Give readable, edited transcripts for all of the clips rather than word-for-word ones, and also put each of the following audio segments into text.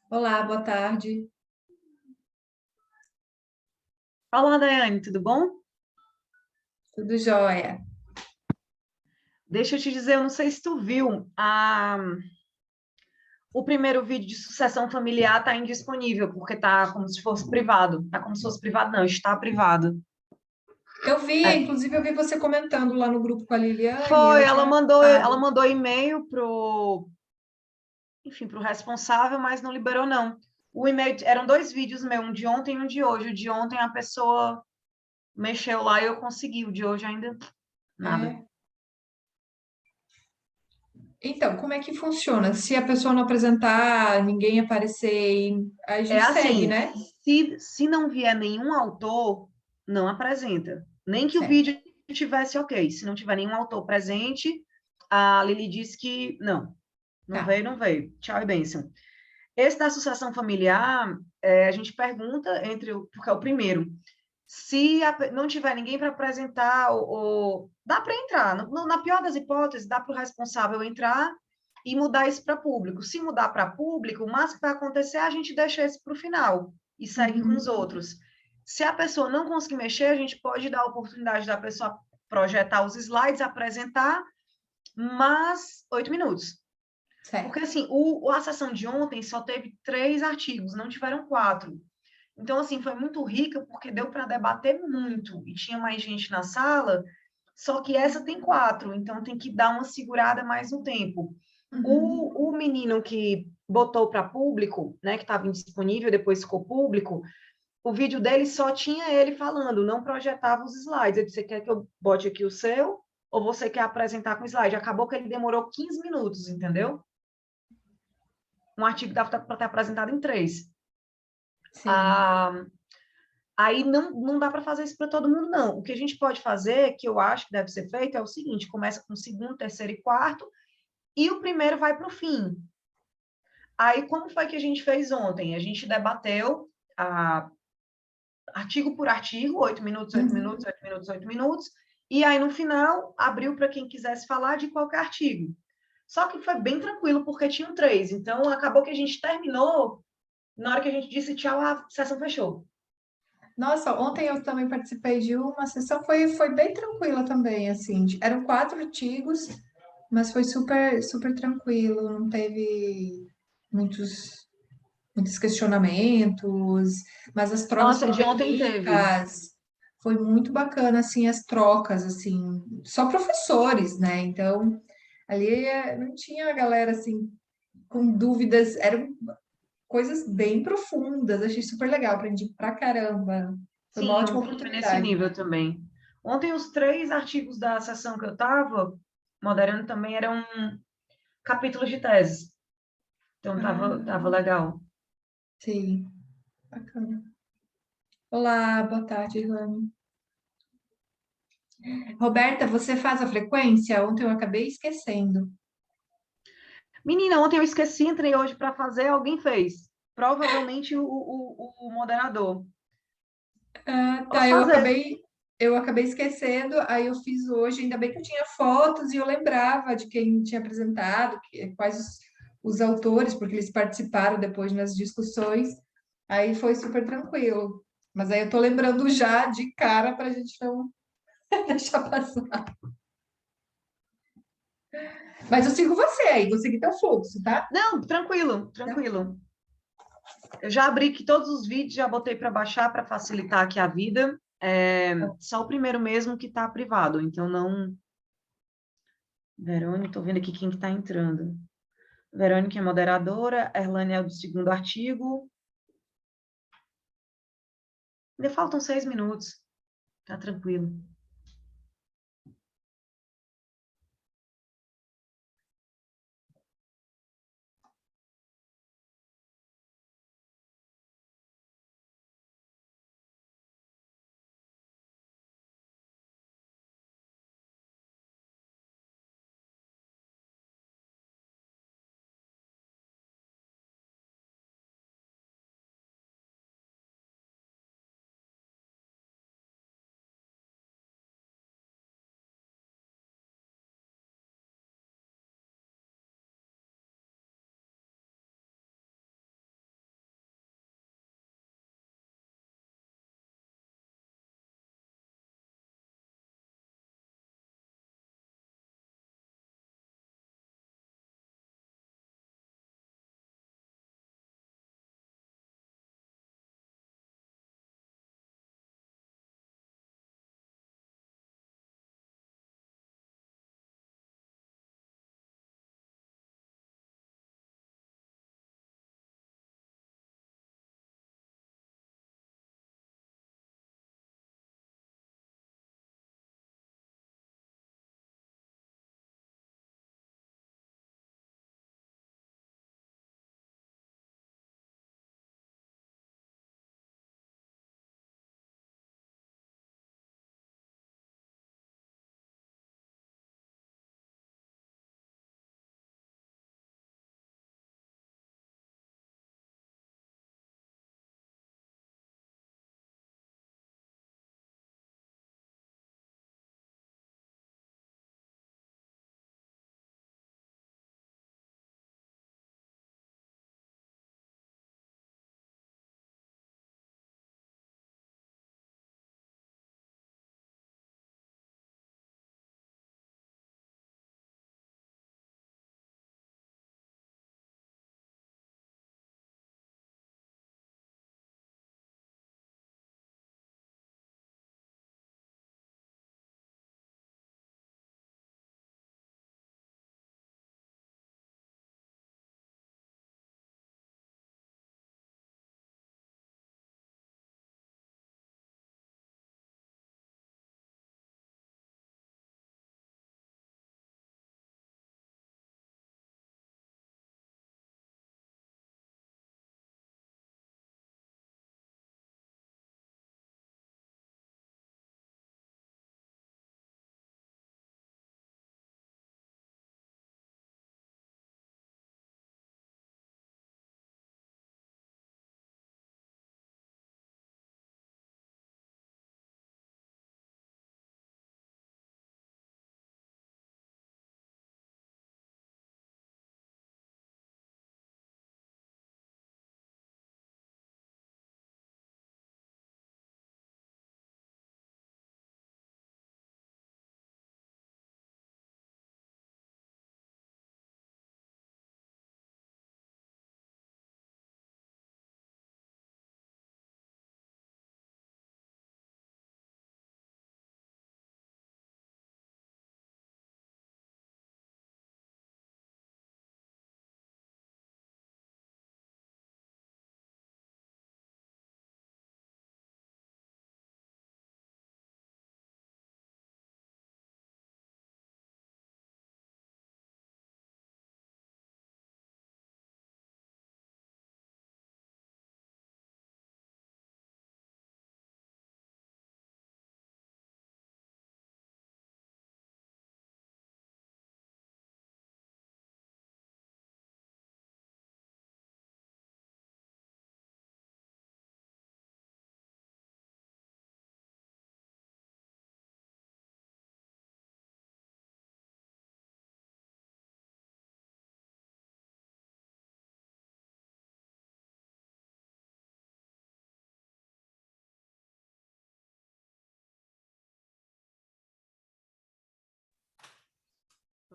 Olá, boa tarde. Olá, Daiane, tudo bom? Tudo jóia? Deixa eu te dizer, eu não sei se tu viu, o primeiro vídeo de sucessão familiar está indisponível, porque tá como se fosse privado. Tá como se fosse privado, não, está privado. Eu vi, É, inclusive eu vi você comentando lá no grupo com a Liliane, foi, eu ela tinha mandou, ela notado. mandou e-mail enfim, pro responsável, mas não liberou, não. O e-mail, eram dois vídeos meus, um de ontem e um de hoje. O de ontem a pessoa mexeu lá e eu consegui, o de hoje ainda nada. É. Então, como é que funciona? Se a pessoa não apresentar, ninguém aparecer, a É gente segue, assim, né? se não vier nenhum autor, não apresenta. Nem que o Certo. vídeo tivesse ok. Se não tiver nenhum autor presente, a Lili disse que não Tá. veio, não veio. Tchau e bênção. Esse da sucessão familiar, a gente pergunta porque é o primeiro. Se não tiver ninguém para apresentar, dá para entrar. Na pior das hipóteses, dá para o responsável entrar e mudar isso para público. Se mudar para público, o máximo que vai acontecer é a gente deixar isso para o final e segue com os Uhum. outros. Se a pessoa não conseguir mexer, a gente pode dar a oportunidade da pessoa projetar os slides, apresentar, mas 8 minutos. Porque, Certo. assim, a sessão de ontem só teve 3 artigos, não tiveram 4. Então, assim, foi muito rica porque deu para debater muito e tinha mais gente na sala, só que essa tem 4, então tem que dar uma segurada mais no tempo. Uhum. O menino que botou para público, né, que estava indisponível, depois ficou público, o vídeo dele só tinha ele falando, não projetava os slides. Eu disse, você quer que eu bote aqui o seu? Ou você quer apresentar com slide? Acabou que ele demorou 15 minutos, entendeu? Um artigo dava para ter apresentado em 3. Sim. Ah, aí não dá para fazer isso para todo mundo, não. O que a gente pode fazer, que eu acho que deve ser feito, é o seguinte: começa com o segundo, terceiro e quarto, e o primeiro vai para o fim. Aí, como foi que a gente fez ontem? A gente debateu artigo por artigo, 8 minutos, 8 minutos, Uhum. 8 minutos, 8 minutos, e aí no final abriu para quem quisesse falar de qualquer artigo. Só que foi bem tranquilo, porque tinham 3. Então, acabou que a gente terminou, na hora que a gente disse tchau, a sessão fechou. Nossa, ontem eu também participei de uma sessão, foi bem tranquila também, assim. Eram 4 artigos, mas foi super, super tranquilo, não teve muitos, muitos questionamentos, mas as trocas Nossa, foram de bem ontem teve. ricas. Foi muito bacana, assim, as trocas, assim, só professores, né? Então, ali não tinha a galera, assim, com dúvidas, eram coisas bem profundas, achei super legal, aprendi pra caramba. Foi uma Sim, ótima ontem foi nesse oportunidade. nível também. Ontem, os 3 artigos da sessão que eu estava moderando também eram capítulos de tese. Então, tava Ah, legal. sim, bacana. Olá, boa tarde, Rani. Roberta, você faz a frequência? Ontem eu acabei esquecendo. Menina, ontem eu esqueci, entrei hoje para fazer, alguém fez. Provavelmente o moderador. Ah, tá, Posso fazer. eu acabei esquecendo, aí eu fiz hoje, ainda bem que eu tinha fotos e eu lembrava de quem tinha apresentado, quais os autores, porque eles participaram depois nas discussões, aí foi super tranquilo. Mas aí eu tô lembrando já de cara para a gente não deixar passar. Mas eu sigo você aí, vou seguir teu fluxo, tá? Não, tranquilo, tranquilo. Eu já abri aqui todos os vídeos, já botei para baixar para facilitar aqui a vida. Só o primeiro mesmo que está privado, então não. Verônica, estou vendo aqui quem que está entrando. Verônica é moderadora, Erlane é o do segundo artigo. Ainda faltam 6 minutos. Tá tranquilo.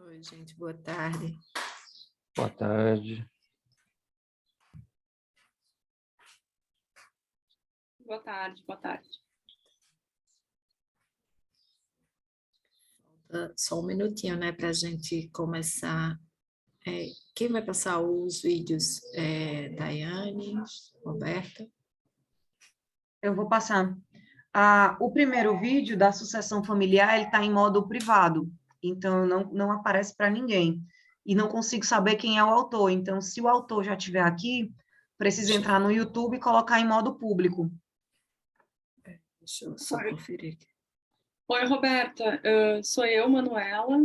Oi, gente, boa tarde. Boa tarde. Boa tarde, boa tarde. Só um minutinho, né, para a gente começar. Quem vai passar os vídeos? Daiane, Roberta? Eu vou passar. O primeiro vídeo da sucessão familiar, ele está em modo privado, então não aparece para ninguém. E não consigo saber quem é o autor. Então, se o autor já estiver aqui, precisa entrar no YouTube e colocar em modo público. Deixa eu só conferir aqui. Oi, Roberta. Sou eu, Manuela.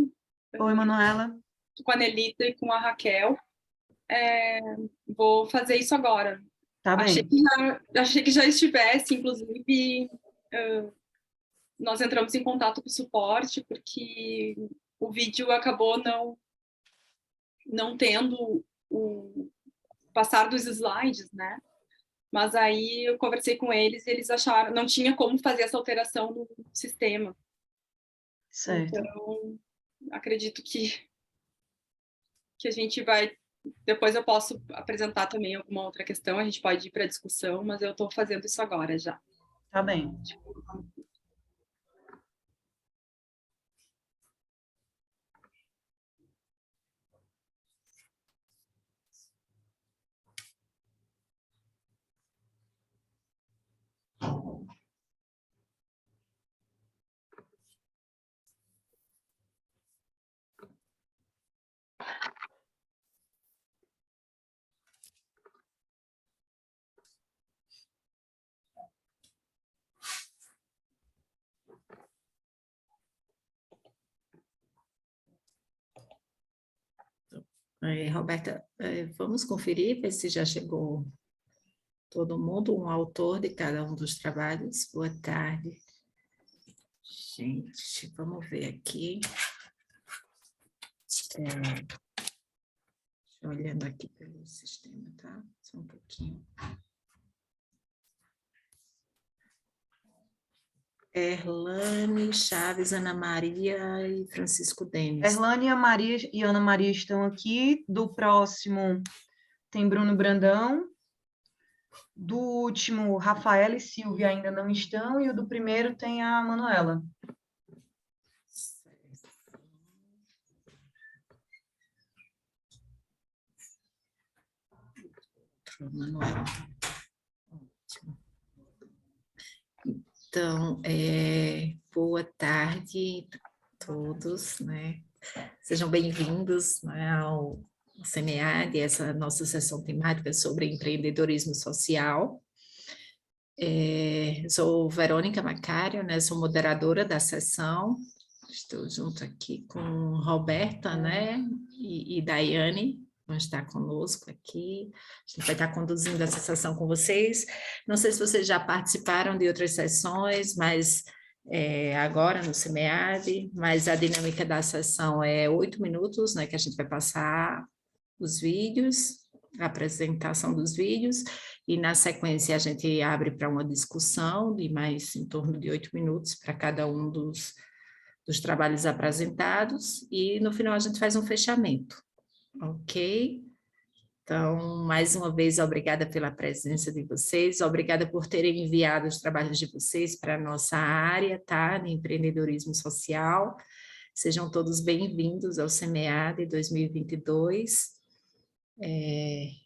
Oi, Manuela. Com a Nelita e com a Raquel. Vou fazer isso agora. Tá bem. Achei que já estivesse, inclusive, nós entramos em contato com o suporte, porque o vídeo acabou não tendo o passar dos slides, né? Mas aí eu conversei com eles e eles acharam, não tinha como fazer essa alteração no sistema. Certo. Então, acredito que a gente vai... Depois eu posso apresentar também alguma outra questão, a gente pode ir para a discussão, mas eu estou fazendo isso agora já. Tá bem. Roberta, vamos conferir, ver se já chegou todo mundo, um autor de cada um dos trabalhos. Boa tarde. Gente, vamos ver aqui. Olhando aqui pelo sistema, tá? Só um pouquinho. Erlane, Chaves, Ana Maria e Francisco Denis. Erlane, Maria e Ana Maria estão aqui. Do próximo tem Bruno Brandão. Do último, Rafaela e Silvia ainda não estão. E o do primeiro tem a Manuela. Manuela. Ótimo. Então, boa tarde a todos, né? Sejam bem-vindos, né, ao SEMEAD, essa nossa sessão temática sobre empreendedorismo social. Sou Verônica Macário, né? Sou moderadora da sessão. Estou junto aqui com Roberta, né? E Daiane, vão estar conosco aqui. A gente vai estar conduzindo essa sessão com vocês. Não sei se vocês já participaram de outras sessões, mas agora no SEMEAD, mas a dinâmica da sessão é 8 minutos, né? Que a gente vai passar os vídeos, a apresentação dos vídeos, e na sequência a gente abre para uma discussão de mais em torno de 8 minutos para cada um dos trabalhos apresentados, e no final a gente faz um fechamento, ok? Então, mais uma vez, obrigada pela presença de vocês, obrigada por terem enviado os trabalhos de vocês para a nossa área, tá? De empreendedorismo social. Sejam todos bem-vindos ao SEMEAD 2022.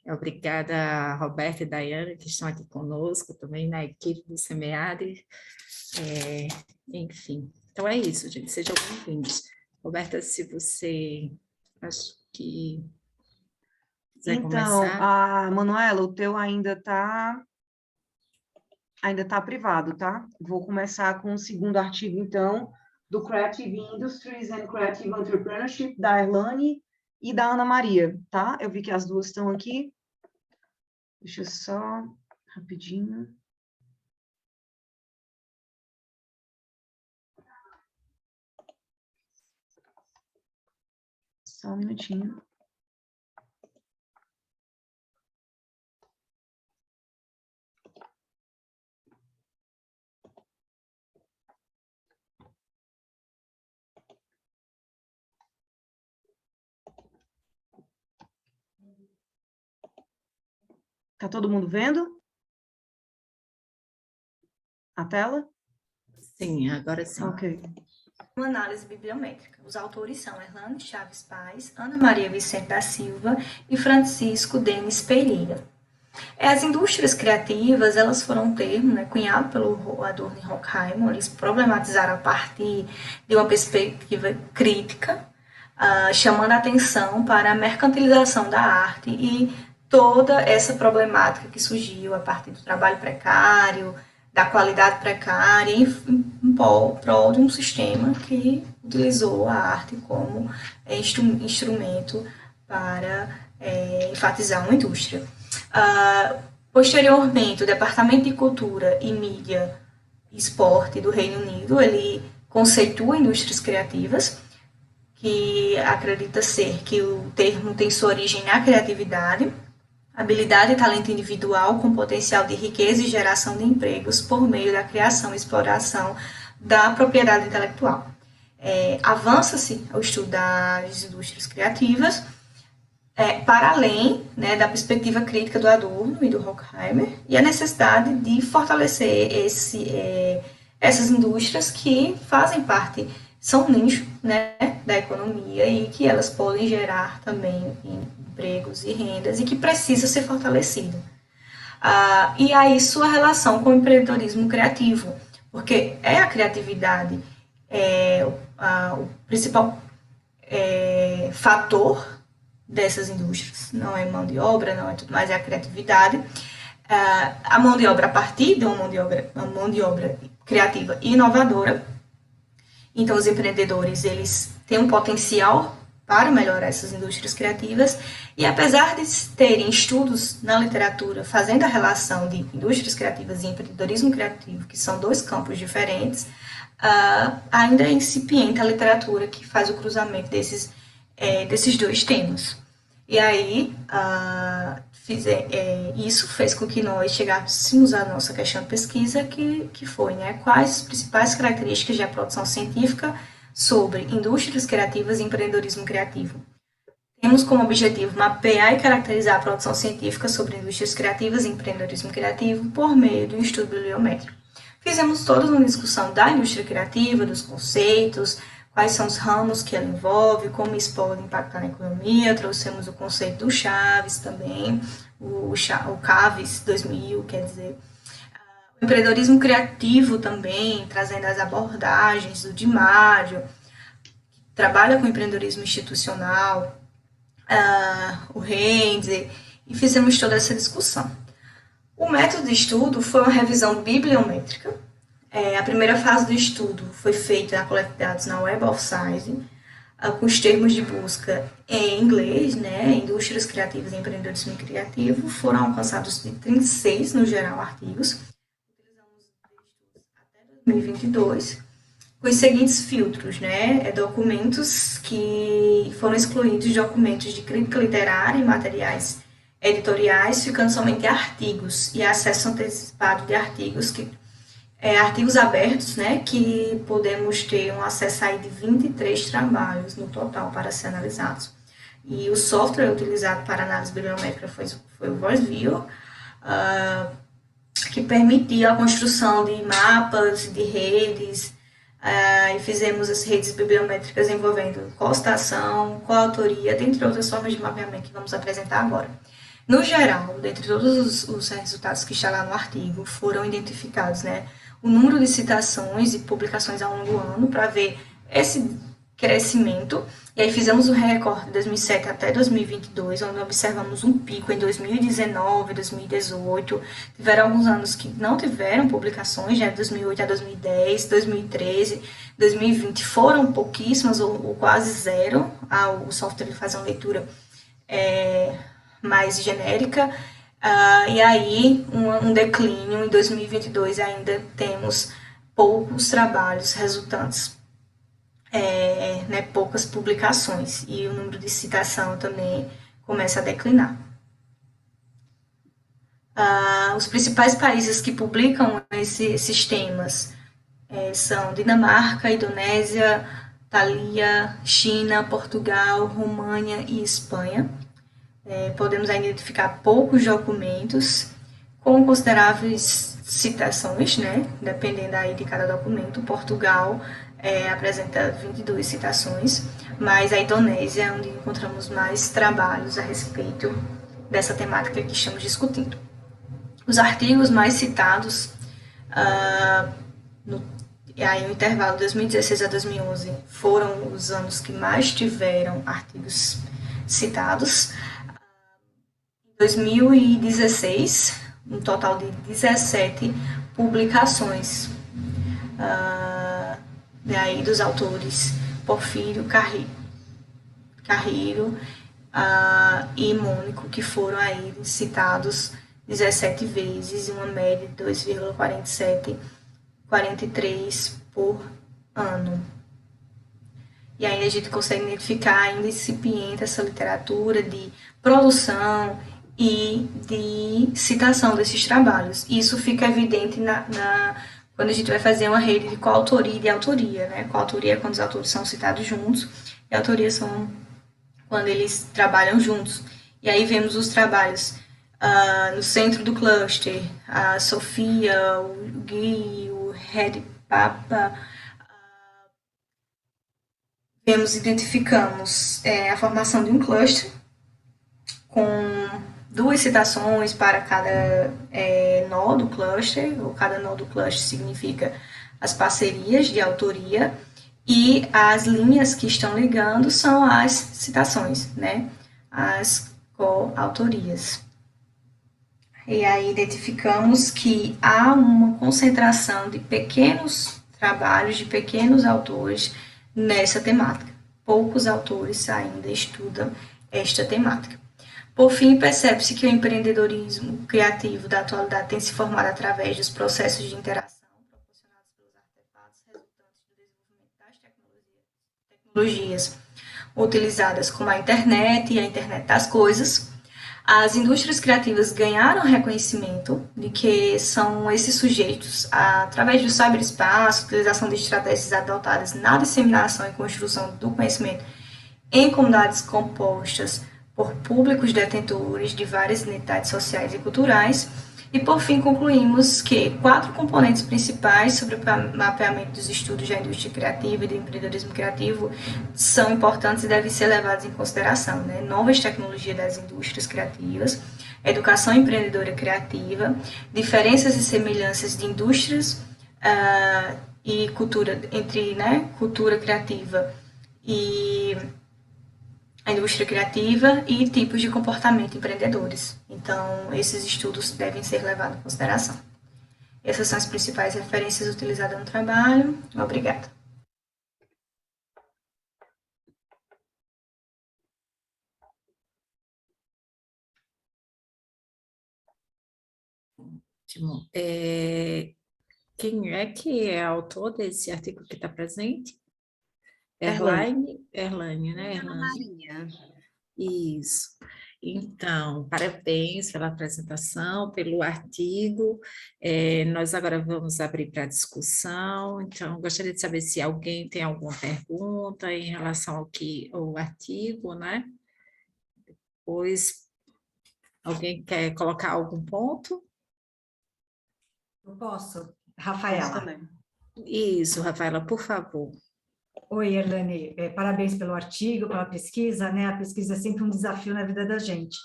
Obrigada a Roberta e Daiane, que estão aqui conosco também na equipe do SEMEAD. Enfim, então é isso, gente, sejam bem-vindos. Roberta, se você, acho que quiser Então, começar. Manuela, o teu ainda tá privado, tá? Vou começar com o segundo artigo, então, do Creative Industries and Creative Entrepreneurship, da Erlane e da Ana Maria, tá? Eu vi que as duas estão aqui. Deixa eu só, rapidinho. Só um minutinho. Tá todo mundo vendo a tela? Sim, agora sim. Ok. Uma análise bibliométrica. Os autores são Erlane Chaves Paz, Ana Maria Vicente da Silva e Francisco Denis Pereira. As indústrias criativas, elas foram um termo, né, cunhado pelo Adorno e Horkheimer. Eles problematizaram a partir de uma perspectiva crítica, chamando a atenção para a mercantilização da arte e toda essa problemática que surgiu a partir do trabalho precário, da qualidade precária, em prol de um sistema que utilizou a arte como instrumento para enfatizar uma indústria. Posteriormente, o Departamento de Cultura e Mídia e Esporte do Reino Unido, ele conceitua indústrias criativas, que acredita ser que o termo tem sua origem na criatividade, habilidade e talento individual com potencial de riqueza e geração de empregos por meio da criação e exploração da propriedade intelectual. Avança-se o estudo das indústrias criativas para além, né, da perspectiva crítica do Adorno e do Horkheimer e a necessidade de fortalecer essas indústrias que fazem parte, são um nicho, né, da economia e que elas podem gerar também empregos e rendas e que precisa ser fortalecida. E aí sua relação com o empreendedorismo criativo, porque a criatividade o principal fator dessas indústrias, não é mão de obra, não é tudo mais, é a criatividade. A mão de obra a partir de uma mão de obra criativa e inovadora. Então, os empreendedores, eles têm um potencial para melhorar essas indústrias criativas e, apesar de terem estudos na literatura fazendo a relação de indústrias criativas e empreendedorismo criativo, que são dois campos diferentes, ainda é incipiente a literatura que faz o cruzamento desses dois temas. E aí, isso fez com que nós chegássemos à nossa questão de pesquisa, que foi, né, quais as principais características da produção científica sobre indústrias criativas e empreendedorismo criativo. Temos como objetivo mapear e caracterizar a produção científica sobre indústrias criativas e empreendedorismo criativo por meio de um estudo bibliométrico. Fizemos toda uma discussão da indústria criativa, dos conceitos, quais são os ramos que ela envolve, como isso pode impactar na economia. Trouxemos o conceito do Chaves também, o Chaves 2000, quer dizer, o empreendedorismo criativo também, trazendo as abordagens do Di Maggio, que trabalha com empreendedorismo institucional, o Renzi, e fizemos toda essa discussão. O método de estudo foi uma revisão bibliométrica. A primeira fase do estudo foi feita na coleta de dados na Web of Science, com os termos de busca em inglês, né, indústrias criativas e empreendedorismo criativo. Foram alcançados de 36, no geral, artigos. Utilizamos estudos até 2022, com os seguintes filtros, né, documentos que foram excluídos, documentos de crítica literária e materiais editoriais, ficando somente artigos e acesso antecipado de artigos artigos abertos, né, que podemos ter um acesso aí de 23 trabalhos no total para ser analisados. E o software utilizado para análise bibliométrica foi o VoiceViewer, que permitia a construção de mapas, de redes, e fizemos as redes bibliométricas envolvendo costação, coautoria, dentre outras formas de mapeamento que vamos apresentar agora. No geral, dentre todos os resultados que está lá no artigo, foram identificados, né, o número de citações e publicações ao longo do ano para ver esse crescimento. E aí fizemos o recorte de 2007 até 2022, onde observamos um pico em 2019, 2018. Tiveram alguns anos que não tiveram publicações, né, 2008 a 2010, 2013, 2020 foram pouquíssimas ou quase zero. O software faz uma leitura mais genérica. E aí, um declínio. Em 2022 ainda temos poucos trabalhos resultantes, né, poucas publicações, e o número de citação também começa a declinar. Os principais países que publicam esses temas são Dinamarca, Indonésia, Itália, China, Portugal, România e Espanha. podemos ainda identificar poucos documentos com consideráveis citações, né? Dependendo aí de cada documento. Portugal apresenta 22 citações, mas a Indonésia é onde encontramos mais trabalhos a respeito dessa temática que estamos discutindo. Os artigos mais citados no intervalo de 2016 a 2011 foram os anos que mais tiveram artigos citados. Em 2016, um total de 17 publicações aí dos autores Porfírio Carreiro e Mônico, que foram aí citados 17 vezes, em uma média de 2,43 por ano. E aí a gente consegue identificar ainda incipiente essa literatura de produção e de citação desses trabalhos. Isso fica evidente quando a gente vai fazer uma rede de coautoria e de autoria, né? Coautoria é quando os autores são citados juntos, e autoria são quando eles trabalham juntos. E aí vemos os trabalhos no centro do cluster, a Sofia, o Gui, o Red Papa. Identificamos a formação de um cluster com 2 citações para cada nó do cluster, ou cada nó do cluster significa as parcerias de autoria, e as linhas que estão ligando são as citações, né? As coautorias. E aí identificamos que há uma concentração de pequenos trabalhos, de pequenos autores nessa temática. Poucos autores ainda estudam esta temática. Por fim, percebe-se que o empreendedorismo criativo da atualidade tem se formado através dos processos de interação proporcionados pelos artefatos resultantes do desenvolvimento das tecnologias utilizadas como a internet e a internet das coisas. As indústrias criativas ganharam reconhecimento de que são esses sujeitos, através do cyberespaço, utilização de estratégias adotadas na disseminação e construção do conhecimento em comunidades compostas por públicos detentores de várias identidades sociais e culturais. E, por fim, concluímos que 4 componentes principais sobre o mapeamento dos estudos da indústria criativa e do empreendedorismo criativo são importantes e devem ser levados em consideração, né? Novas tecnologias das indústrias criativas, educação empreendedora criativa, diferenças e semelhanças de indústrias e cultura, entre cultura criativa e a indústria criativa e tipos de comportamento empreendedores. Então, esses estudos devem ser levados em consideração. Essas são as principais referências utilizadas no trabalho. Obrigada. Ótimo. Quem é que é autor desse artigo que está presente? Erlane, né? Maria. Isso. Então, parabéns pela apresentação, pelo artigo. Nós agora vamos abrir para discussão. Então, gostaria de saber se alguém tem alguma pergunta em relação ao artigo, né? Depois, alguém quer colocar algum ponto? Eu posso? Rafaela. Isso, Rafaela, por favor. Oi, Erlane, parabéns pelo artigo, pela pesquisa, né? A pesquisa é sempre um desafio na vida da gente.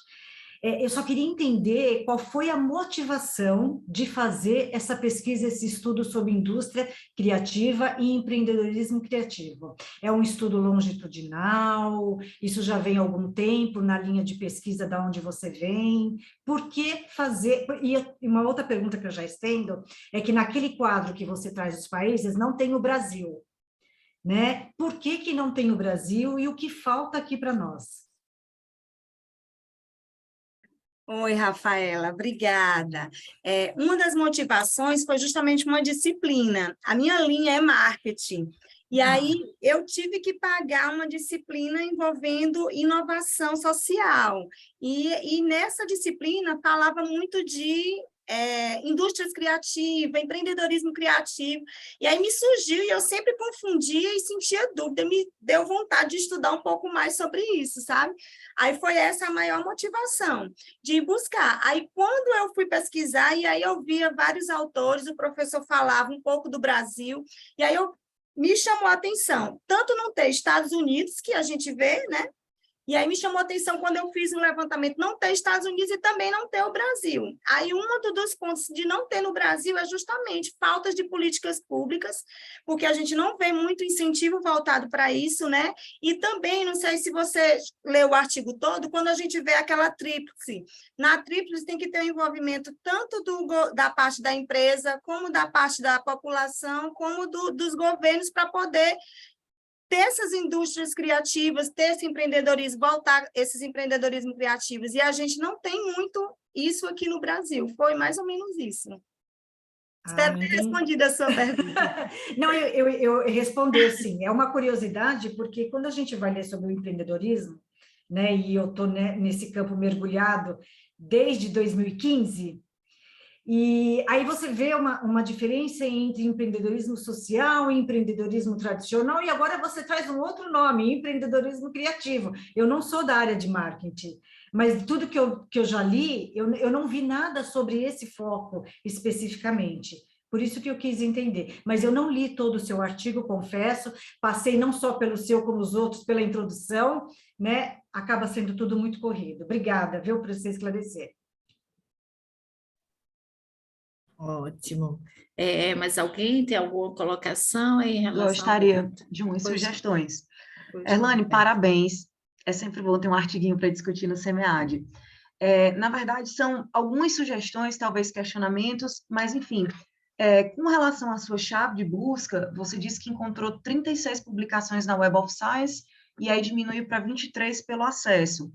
Eu só queria entender qual foi a motivação de fazer essa pesquisa, esse estudo sobre indústria criativa e empreendedorismo criativo. É um estudo longitudinal? Isso já vem há algum tempo na linha de pesquisa da onde você vem? Por que fazer? E uma outra pergunta que eu já estendo é que naquele quadro que você traz dos países não tem o Brasil, né? Por que não tem o Brasil e o que falta aqui para nós? Oi, Rafaela, obrigada. Uma das motivações foi justamente uma disciplina. A minha linha é marketing. E aí eu tive que pagar uma disciplina envolvendo inovação social. E nessa disciplina falava muito de indústrias criativas, empreendedorismo criativo, e aí me surgiu, e eu sempre confundia e sentia dúvida, me deu vontade de estudar um pouco mais sobre isso, sabe? Aí foi essa a maior motivação, de buscar. Aí quando eu fui pesquisar, e aí eu via vários autores, o professor falava um pouco do Brasil, e aí me chamou a atenção, tanto não ter Estados Unidos, que a gente vê, né? E aí me chamou a atenção quando eu fiz um levantamento, não ter Estados Unidos e também não ter o Brasil. Aí um dos pontos de não ter no Brasil é justamente faltas de políticas públicas, porque a gente não vê muito incentivo voltado para isso, né? E também, não sei se você leu o artigo todo, quando a gente vê aquela tríplice, na tríplice tem que ter um envolvimento tanto da parte da empresa, como da parte da população, como dos governos, para poder ter essas indústrias criativas, ter esse empreendedorismo, voltar esses empreendedorismo criativos. E a gente não tem muito isso aqui no Brasil. Foi mais ou menos isso. Espero ter respondido a sua pergunta. Não, eu responder sim. É uma curiosidade, porque quando a gente vai ler sobre o empreendedorismo, né, e eu estou nesse campo mergulhado desde 2015, e aí você vê uma diferença entre empreendedorismo social e empreendedorismo tradicional, e agora você traz um outro nome, empreendedorismo criativo. Eu não sou da área de marketing, mas tudo que eu já li, eu não vi nada sobre esse foco especificamente. Por isso que eu quis entender. Mas eu não li todo o seu artigo, confesso, passei não só pelo seu, como os outros, pela introdução, né? Acaba sendo tudo muito corrido. Obrigada, viu, por você esclarecer. Ótimo. Mas alguém tem alguma colocação em relação... Gostaria de umas sugestões. Erlane, parabéns. É sempre bom ter um artiguinho para discutir no SEMEAD. Na verdade, são algumas sugestões, talvez questionamentos, mas, enfim, com relação à sua chave de busca, você disse que encontrou 36 publicações na Web of Science e aí diminuiu para 23 pelo acesso.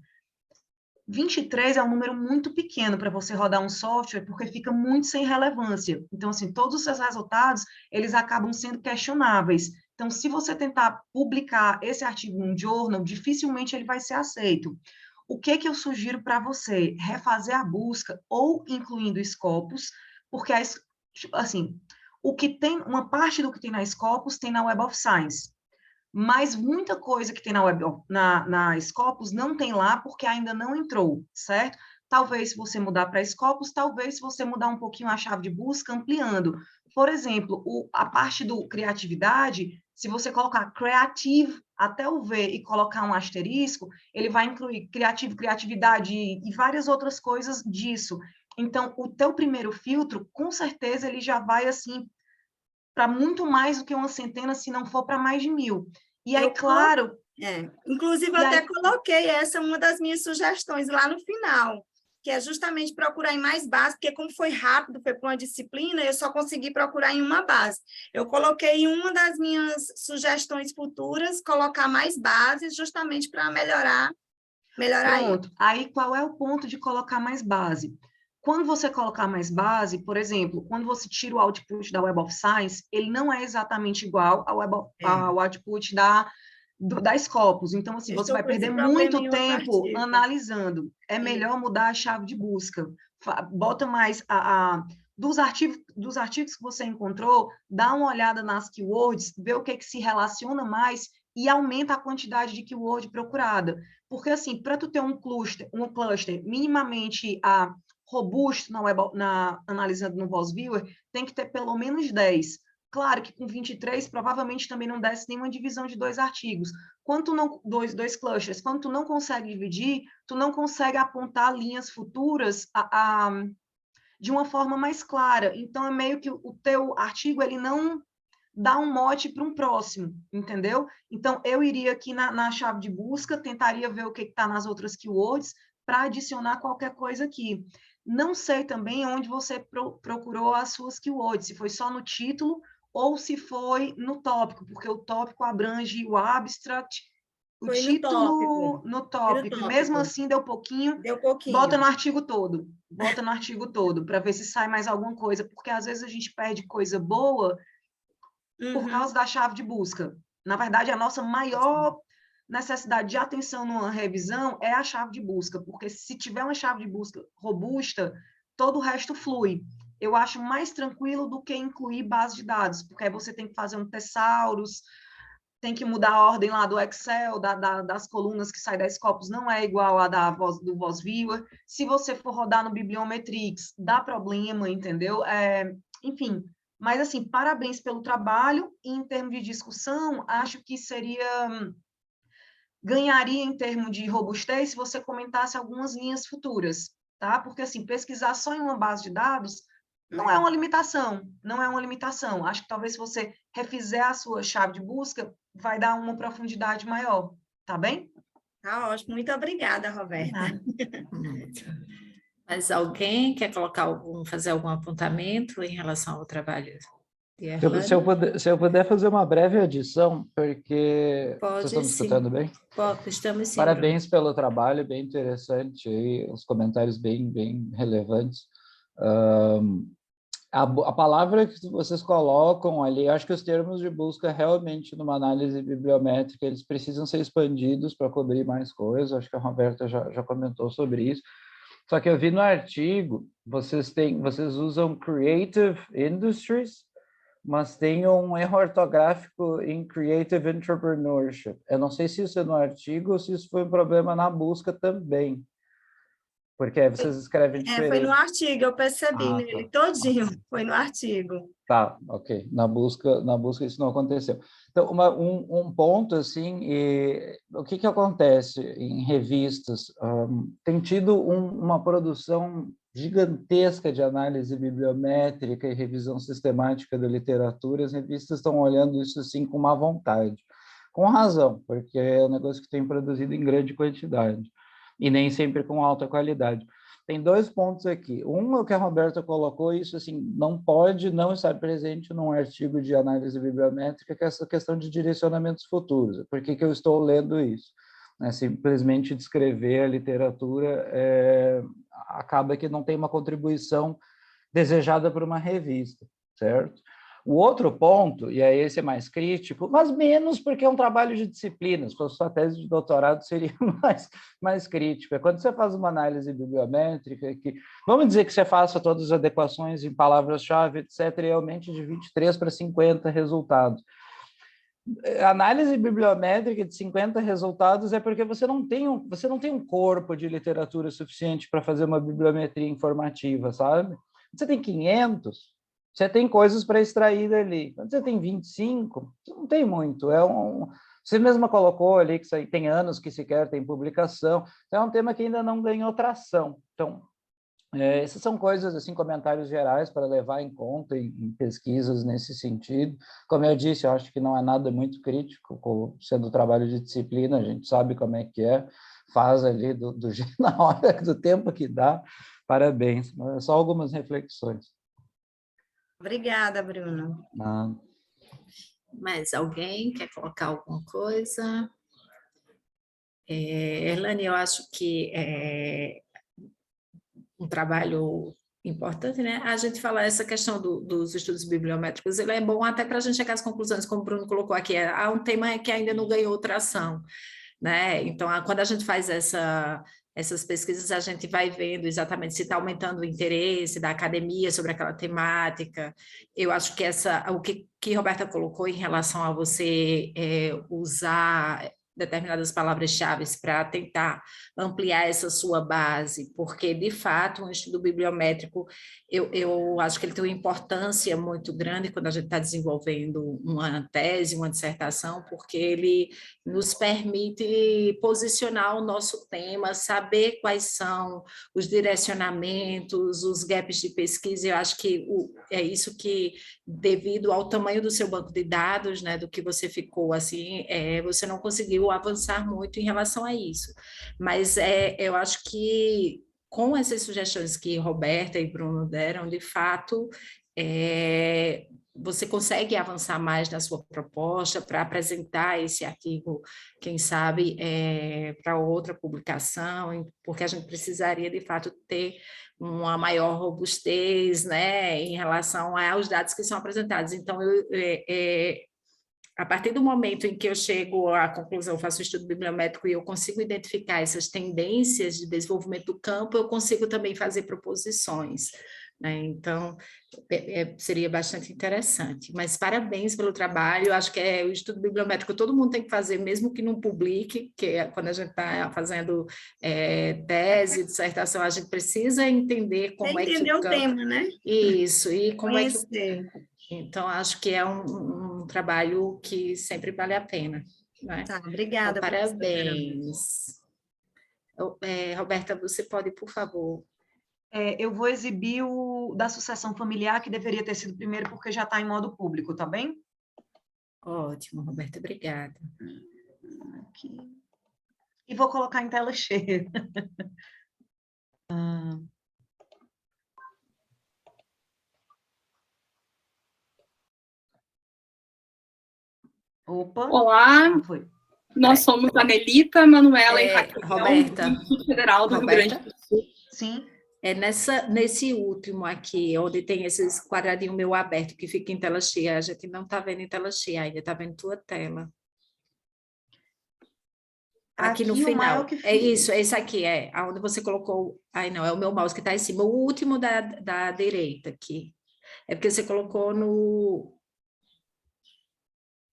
23 é um número muito pequeno para você rodar um software, porque fica muito sem relevância. Então, assim, todos os seus resultados, eles acabam sendo questionáveis. Então, se você tentar publicar esse artigo num journal, dificilmente ele vai ser aceito. O que eu sugiro para você? Refazer a busca ou incluindo Scopus, porque, assim, uma parte do que tem na Scopus tem na Web of Science. Mas muita coisa que tem na Scopus não tem lá porque ainda não entrou, certo? Talvez se você mudar para Scopus, talvez se você mudar um pouquinho a chave de busca, ampliando. Por exemplo, a parte do criatividade, se você colocar creative até o V e colocar um asterisco, ele vai incluir criatividade e várias outras coisas disso. Então, o teu primeiro filtro, com certeza, ele já vai, assim, para muito mais do que uma centena, se não for para mais de 1000. E aí, claro... Inclusive, eu até coloquei uma das minhas sugestões lá no final, que é justamente procurar em mais base, porque como foi rápido, foi para uma disciplina, eu só consegui procurar em uma base. Eu coloquei em uma das minhas sugestões futuras, colocar mais bases, justamente para melhorar Pronto. Aí, qual é o ponto de colocar mais base? Quando você colocar mais base, por exemplo, quando você tira o output da Web of Science, ele não é exatamente igual ao output da Scopus. Então, assim, você vai perder muito tempo analisando. É melhor mudar a chave de busca. Bota mais dos artigos que você encontrou, dá uma olhada nas keywords, vê o que se relaciona mais e aumenta a quantidade de keyword procurada. Porque, assim, para tu ter um cluster minimamente robusto analisando no Voz Viewer, tem que ter pelo menos 10. Claro que com 23, provavelmente também não desce nenhuma divisão de 2 artigos. Dois clusters, quando tu não consegue dividir, tu não consegue apontar linhas futuras de uma forma mais clara. Então, é meio que o teu artigo, ele não dá um mote para um próximo, entendeu? Então, eu iria aqui na chave de busca, tentaria ver o que está nas outras keywords para adicionar qualquer coisa aqui. Não sei também onde você procurou as suas keywords, se foi só no título ou se foi no tópico, porque o tópico abrange o abstract, o título no tópico. Mesmo assim, deu pouquinho. Bota no artigo todo. Para ver se sai mais alguma coisa, porque às vezes a gente perde coisa boa por causa da chave de busca. Na verdade, a nossa maior necessidade de atenção numa revisão é a chave de busca, porque se tiver uma chave de busca robusta, todo o resto flui. Eu acho mais tranquilo do que incluir base de dados, porque aí você tem que fazer um thesaurus, tem que mudar a ordem lá do Excel, das colunas que saem da Scopus, não é igual a do VozViewer. Se você for rodar no Bibliometrix, dá problema, entendeu? Enfim, mas assim, parabéns pelo trabalho, e em termos de discussão, acho que ganharia em termos de robustez se você comentasse algumas linhas futuras, tá? Porque assim, pesquisar só em uma base de dados não é uma limitação, não é uma limitação. Acho que talvez se você refizer a sua chave de busca, vai dar uma profundidade maior, tá bem? Tá ótimo, muito obrigada, Roberta. Mas alguém quer fazer algum apontamento em relação ao trabalho de Erlane? Se eu puder fazer uma breve adição, porque vocês estão me escutando bem? Estamos sim. Parabéns pelo trabalho, bem interessante, aí, os comentários bem relevantes. A palavra que vocês colocam ali, acho que os termos de busca realmente numa análise bibliométrica, eles precisam ser expandidos para cobrir mais coisas, acho que a Roberta já comentou sobre isso. Só que eu vi no artigo, vocês usam Creative Industries, mas tem um erro ortográfico em Creative Entrepreneurship. Eu não sei se isso é no artigo ou se isso foi um problema na busca também. Porque aí vocês escrevem diferente. Foi no artigo, eu percebi nele todinho, foi no artigo. Tá, ok. Na busca isso não aconteceu. Então, um ponto, assim, o que acontece em revistas? Tem tido uma produção gigantesca de análise bibliométrica e revisão sistemática da literatura. As revistas estão olhando isso, assim, com má vontade. Com razão, porque é um negócio que tem produzido em grande quantidade. E nem sempre com alta qualidade. Tem 2 pontos aqui. Um é o que a Roberta colocou, isso assim, não pode não estar presente num artigo de análise bibliométrica, que é essa questão de direcionamentos futuros. Por que eu estou lendo isso? Simplesmente descrever a literatura acaba que não tem uma contribuição desejada por uma revista, certo? O outro ponto, e aí esse é mais crítico, mas menos porque é um trabalho de disciplinas, se fosse sua tese de doutorado seria mais crítico, é quando você faz uma análise bibliométrica, vamos dizer que você faça todas as adequações em palavras-chave, etc., e aumente de 23 para 50 resultados. A análise bibliométrica de 50 resultados é porque você não tem um corpo de literatura suficiente para fazer uma bibliometria informativa, sabe? Você tem 500, você tem coisas para extrair dali. Quando você tem 25, você não tem muito. Você mesma colocou ali que tem anos que sequer tem publicação. Então, é um tema que ainda não ganhou tração. Então, essas são coisas, assim, comentários gerais para levar em conta em pesquisas nesse sentido. Como eu disse, eu acho que não é nada muito crítico, sendo trabalho de disciplina, a gente sabe como é que é, faz ali na hora do tempo que dá. Parabéns. Só algumas reflexões. Obrigada, Bruna. Mais alguém quer colocar alguma coisa? Erlane, eu acho que é um trabalho importante, né? A gente falar essa questão dos estudos bibliométricos, ele é bom até para a gente chegar às conclusões, como o Bruno colocou aqui, há um tema que ainda não ganhou tração, né? Então, quando a gente faz essas pesquisas, a gente vai vendo exatamente se está aumentando o interesse da academia sobre aquela temática. Eu acho que o que Roberta colocou em relação a você usar determinadas palavras-chave para tentar ampliar essa sua base, porque, de fato, um estudo bibliométrico, eu acho que ele tem uma importância muito grande quando a gente está desenvolvendo uma tese, uma dissertação, porque ele nos permite posicionar o nosso tema, saber quais são os direcionamentos, os gaps de pesquisa. Eu acho que é isso que, devido ao tamanho do seu banco de dados, né, do que você ficou assim, você não conseguiu avançar muito em relação a isso. Mas eu acho que, com essas sugestões que Roberta e Bruno deram, de fato, você consegue avançar mais na sua proposta para apresentar esse artigo, quem sabe, para outra publicação, porque a gente precisaria, de fato, ter uma maior robustez, né, em relação aos dados que são apresentados. Então, a partir do momento em que eu chego à conclusão, faço um estudo bibliométrico e eu consigo identificar essas tendências de desenvolvimento do campo, eu consigo também fazer proposições, né? Então, seria bastante interessante. Mas parabéns pelo trabalho, acho que o estudo bibliométrico todo mundo tem que fazer, mesmo que não publique, que quando a gente está fazendo tese, dissertação, a gente precisa entender como é que entender o tema, né? Isso, e como Conhecer. Então, acho que é um trabalho que sempre vale a pena, né? Tá, obrigada. Então, parabéns. Roberta, você pode, por favor... Eu vou exibir o da sucessão familiar, que deveria ter sido primeiro, porque já está em modo público, tá bem? Ótimo, Roberta, obrigada. Aqui. E vou colocar em tela cheia. Opa. Olá, foi. Nós somos a Melita, Manuela e Raquel, Roberta, do Instituto Federal do Roberta? Rio Grande do Sul. Sim. Nesse último aqui, onde tem esses quadradinhos meu aberto, que fica em tela cheia, a gente não está vendo em tela cheia ainda, está vendo tua tela. Aqui no final. É isso, esse aqui, onde você colocou... Ai, não, é o meu mouse que está em cima, o último da direita aqui. É porque você colocou no...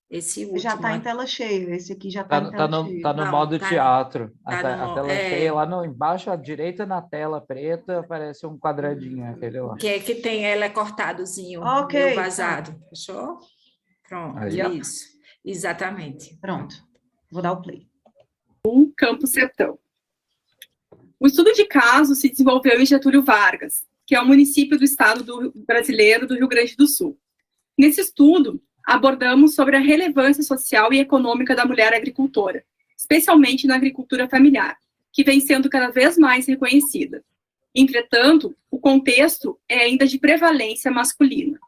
Esse último. Já está em tela cheia, esse aqui já está em tela cheia. Está no modo teatro. A tela cheia, lá embaixo, à direita, na tela preta, aparece um quadradinho, aquele lá. Que tem, ela é cortadozinho, meio vazado. Tá. Fechou? Pronto, aí, isso. Exatamente. Pronto, vou dar o play. Campo Sertão. O estudo de caso se desenvolveu em Getúlio Vargas, que é o município do estado brasileiro do Rio Grande do Sul. Nesse estudo, abordamos sobre a relevância social e econômica da mulher agricultora, especialmente na agricultura familiar, que vem sendo cada vez mais reconhecida. Entretanto, o contexto é ainda de prevalência masculina.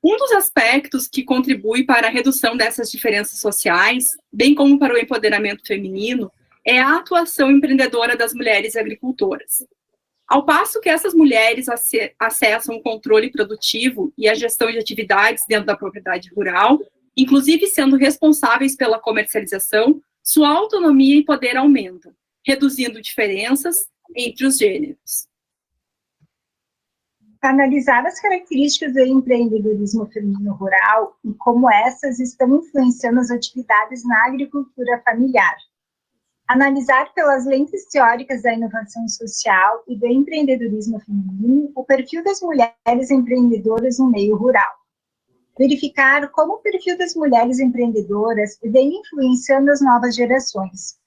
Um dos aspectos que contribui para a redução dessas diferenças sociais, bem como para o empoderamento feminino, é a atuação empreendedora das mulheres agricultoras. Ao passo que essas mulheres acessam o controle produtivo e a gestão de atividades dentro da propriedade rural, inclusive sendo responsáveis pela comercialização, sua autonomia e poder aumentam, reduzindo diferenças entre os gêneros. Analisar as características do empreendedorismo feminino rural e como essas estão influenciando as atividades na agricultura familiar. Analisar pelas lentes teóricas da inovação social e do empreendedorismo feminino o perfil das mulheres empreendedoras no meio rural. Verificar como o perfil das mulheres empreendedoras vem influenciando as novas gerações.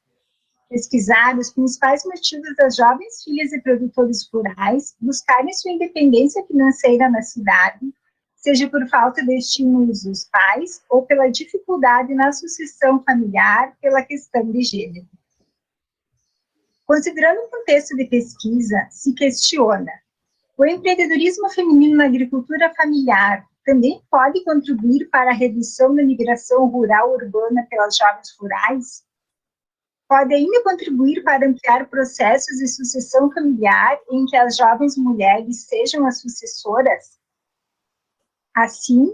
Pesquisar os principais motivos das jovens filhas de produtores rurais buscarem sua independência financeira na cidade, seja por falta de estímulos dos pais ou pela dificuldade na sucessão familiar pela questão de gênero. Considerando o contexto de pesquisa, se questiona: o empreendedorismo feminino na agricultura familiar também pode contribuir para a redução da migração rural-urbana pelas jovens rurais? Pode ainda contribuir para ampliar processos de sucessão familiar em que as jovens mulheres sejam as sucessoras? Assim,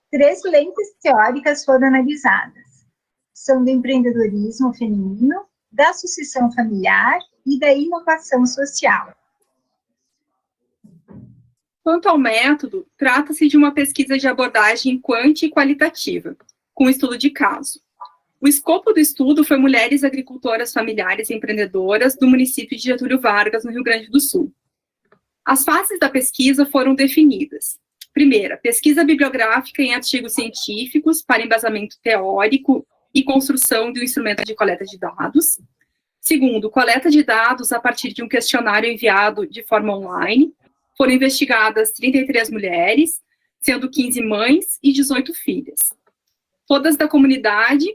3 lentes teóricas foram analisadas. São do empreendedorismo feminino, da sucessão familiar e da inovação social. Quanto ao método, trata-se de uma pesquisa de abordagem quanti e qualitativa, com estudo de caso. O escopo do estudo foi mulheres agricultoras familiares e empreendedoras do município de Getúlio Vargas, no Rio Grande do Sul. As fases da pesquisa foram definidas. Primeira, pesquisa bibliográfica em artigos científicos para embasamento teórico e construção de um instrumento de coleta de dados. Segundo, coleta de dados a partir de um questionário enviado de forma online. Foram investigadas 33 mulheres, sendo 15 mães e 18 filhas. Todas da comunidade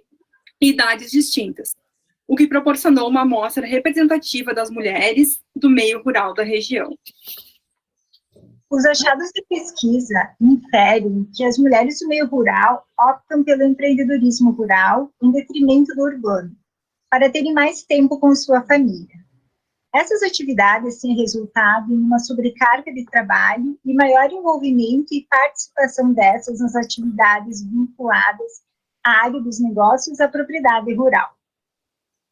e idades distintas, o que proporcionou uma amostra representativa das mulheres do meio rural da região. Os achados de pesquisa inferem que as mulheres do meio rural optam pelo empreendedorismo rural em detrimento do urbano, para terem mais tempo com sua família. Essas atividades têm resultado em uma sobrecarga de trabalho e maior envolvimento e participação dessas nas atividades vinculadas à área dos negócios e à propriedade rural.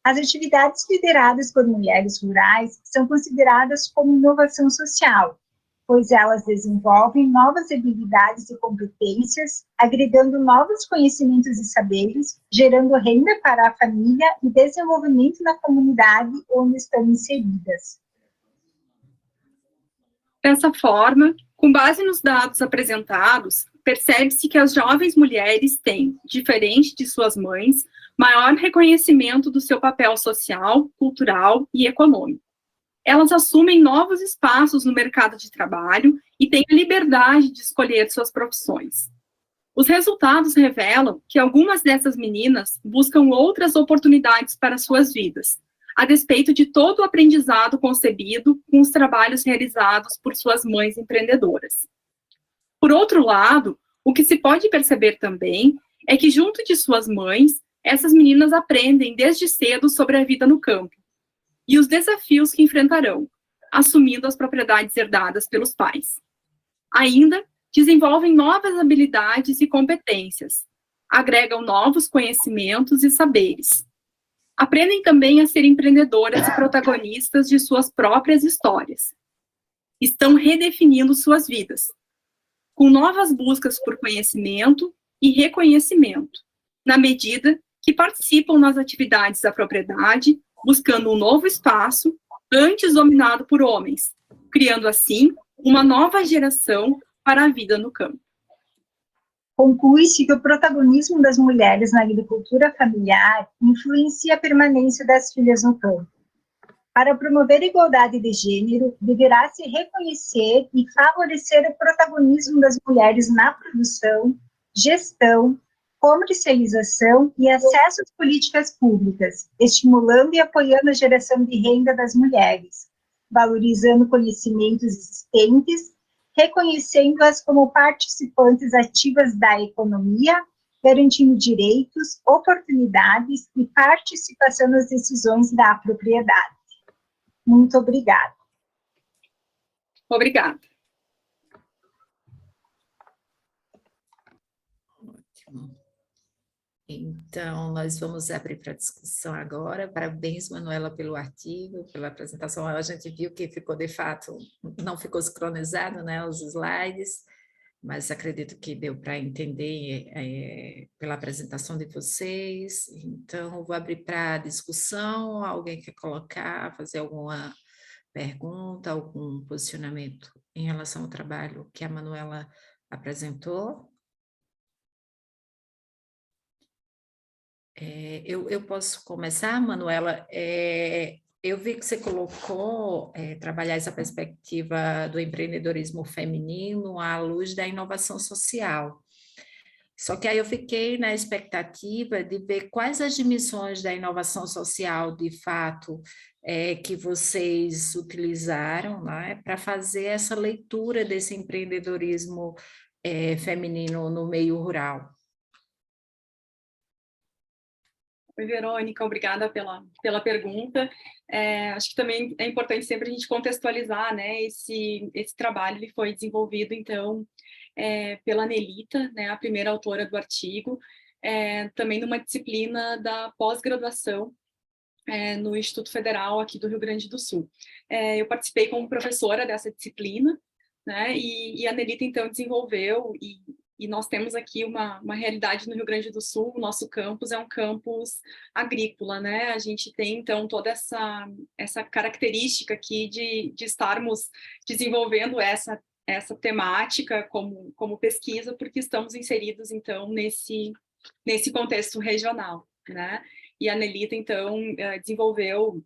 As atividades lideradas por mulheres rurais são consideradas como inovação social, pois elas desenvolvem novas habilidades e competências, agregando novos conhecimentos e saberes, gerando renda para a família e desenvolvimento na comunidade onde estão inseridas. Dessa forma, com base nos dados apresentados, percebe-se que as jovens mulheres têm, diferente de suas mães, maior reconhecimento do seu papel social, cultural e econômico. Elas assumem novos espaços no mercado de trabalho e têm a liberdade de escolher suas profissões. Os resultados revelam que algumas dessas meninas buscam outras oportunidades para suas vidas, a despeito de todo o aprendizado concebido com os trabalhos realizados por suas mães empreendedoras. Por outro lado, o que se pode perceber também é que, junto de suas mães, essas meninas aprendem desde cedo sobre a vida no campo e os desafios que enfrentarão, assumindo as propriedades herdadas pelos pais. Ainda desenvolvem novas habilidades e competências, agregam novos conhecimentos e saberes. Aprendem também a ser empreendedoras e protagonistas de suas próprias histórias. Estão redefinindo suas vidas, com novas buscas por conhecimento e reconhecimento, na medida que participam nas atividades da propriedade, buscando um novo espaço, antes dominado por homens, criando assim uma nova geração para a vida no campo. Conclui-se que o protagonismo das mulheres na agricultura familiar influencia a permanência das filhas no campo. Para promover a igualdade de gênero, deverá se reconhecer e favorecer o protagonismo das mulheres na produção, gestão, comercialização e acesso às políticas públicas, estimulando e apoiando a geração de renda das mulheres, valorizando conhecimentos existentes, reconhecendo-as como participantes ativas da economia, garantindo direitos, oportunidades e participação nas decisões da propriedade. Muito obrigada. Obrigada. Ótimo. Então, nós vamos abrir para discussão agora. Parabéns, Manuela, pelo artigo, pela apresentação. A gente viu que ficou, de fato, não ficou sincronizado, né, os slides, mas acredito que deu para entender pela apresentação de vocês. Então, vou abrir para discussão. Alguém quer colocar, fazer alguma pergunta, algum posicionamento em relação ao trabalho que a Manuela apresentou? Eu posso começar, Manuela? Eu vi que você colocou trabalhar essa perspectiva do empreendedorismo feminino à luz da inovação social. Só que aí eu fiquei na expectativa de ver quais as dimensões da inovação social, de fato, que vocês utilizaram, né, para fazer essa leitura desse empreendedorismo feminino no meio rural. Oi, Verônica, obrigada pela pergunta. Acho que também é importante sempre a gente contextualizar, né, esse trabalho. Ele foi desenvolvido, então, pela Nelita, né, a primeira autora do artigo, também numa disciplina da pós-graduação no Instituto Federal aqui do Rio Grande do Sul. Eu participei como professora dessa disciplina, né, e a Nelita, então, desenvolveu, e nós temos aqui uma realidade no Rio Grande do Sul. O nosso campus é um campus agrícola, né? A gente tem, então, toda essa característica aqui de estarmos desenvolvendo essa temática como pesquisa, porque estamos inseridos, então, nesse contexto regional, né? E a Nelita, então, desenvolveu...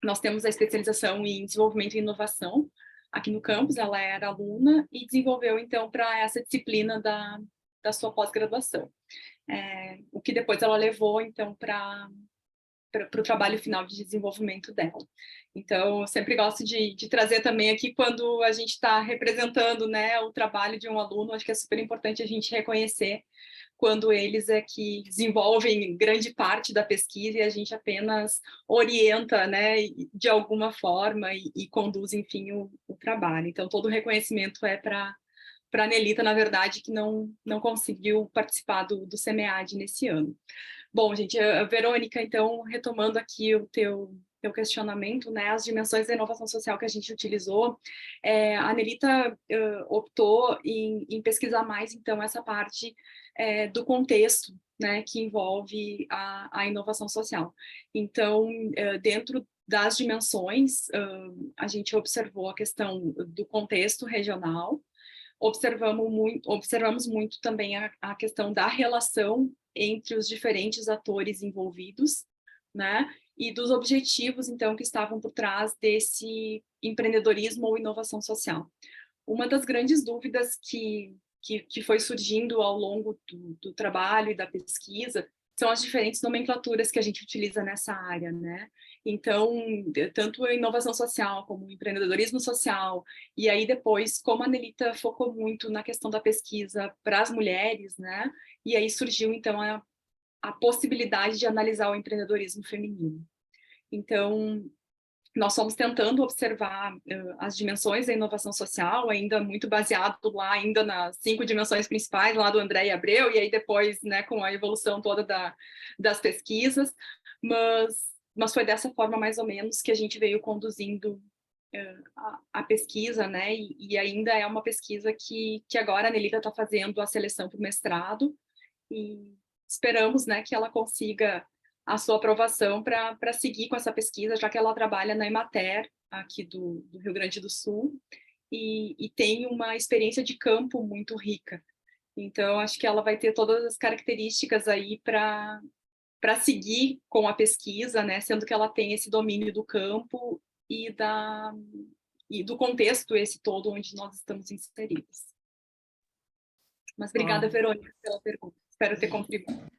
Nós temos a especialização em desenvolvimento e inovação aqui no campus. Ela era aluna e desenvolveu, então, para essa disciplina da sua pós-graduação. O que depois ela levou, então, para o trabalho final de desenvolvimento dela. Então, eu sempre gosto de trazer também aqui, quando a gente está representando, né, o trabalho de um aluno, acho que é super importante a gente reconhecer quando eles é que desenvolvem grande parte da pesquisa e a gente apenas orienta, né, de alguma forma e conduz, enfim, o trabalho. Então, todo o reconhecimento é para a Nelita, na verdade, que não conseguiu participar do SEMEAD nesse ano. Bom, gente, a Verônica, então, retomando aqui o teu questionamento, né, as dimensões da inovação social que a gente utilizou, a Nelita optou em pesquisar mais, então, essa parte do contexto, né, que envolve a inovação social. Então, dentro das dimensões, a gente observou a questão do contexto regional, observamos muito também a questão da relação entre os diferentes atores envolvidos, né, e dos objetivos, então, que estavam por trás desse empreendedorismo ou inovação social. Uma das grandes dúvidas que foi surgindo ao longo do trabalho e da pesquisa são as diferentes nomenclaturas que a gente utiliza nessa área, né? Então, tanto a inovação social como o empreendedorismo social, e aí depois, como a Nelita focou muito na questão da pesquisa para as mulheres, né? E aí surgiu, então, a possibilidade de analisar o empreendedorismo feminino. Então, nós fomos tentando observar as dimensões da inovação social, ainda muito baseado lá, ainda nas 5 dimensões principais, lá do André Abreu, e aí depois, né, com a evolução toda das pesquisas, mas foi dessa forma, mais ou menos, que a gente veio conduzindo a pesquisa, né, e ainda é uma pesquisa que agora a Nelita está fazendo a seleção para o mestrado, e esperamos, né, que ela consiga a sua aprovação para seguir com essa pesquisa, já que ela trabalha na Emater, aqui do Rio Grande do Sul, e tem uma experiência de campo muito rica. Então, acho que ela vai ter todas as características aí para seguir com a pesquisa, né, sendo que ela tem esse domínio do campo e do contexto esse todo onde nós estamos inseridos. Mas obrigada, Verônica, pela pergunta. Espero ter contribuído.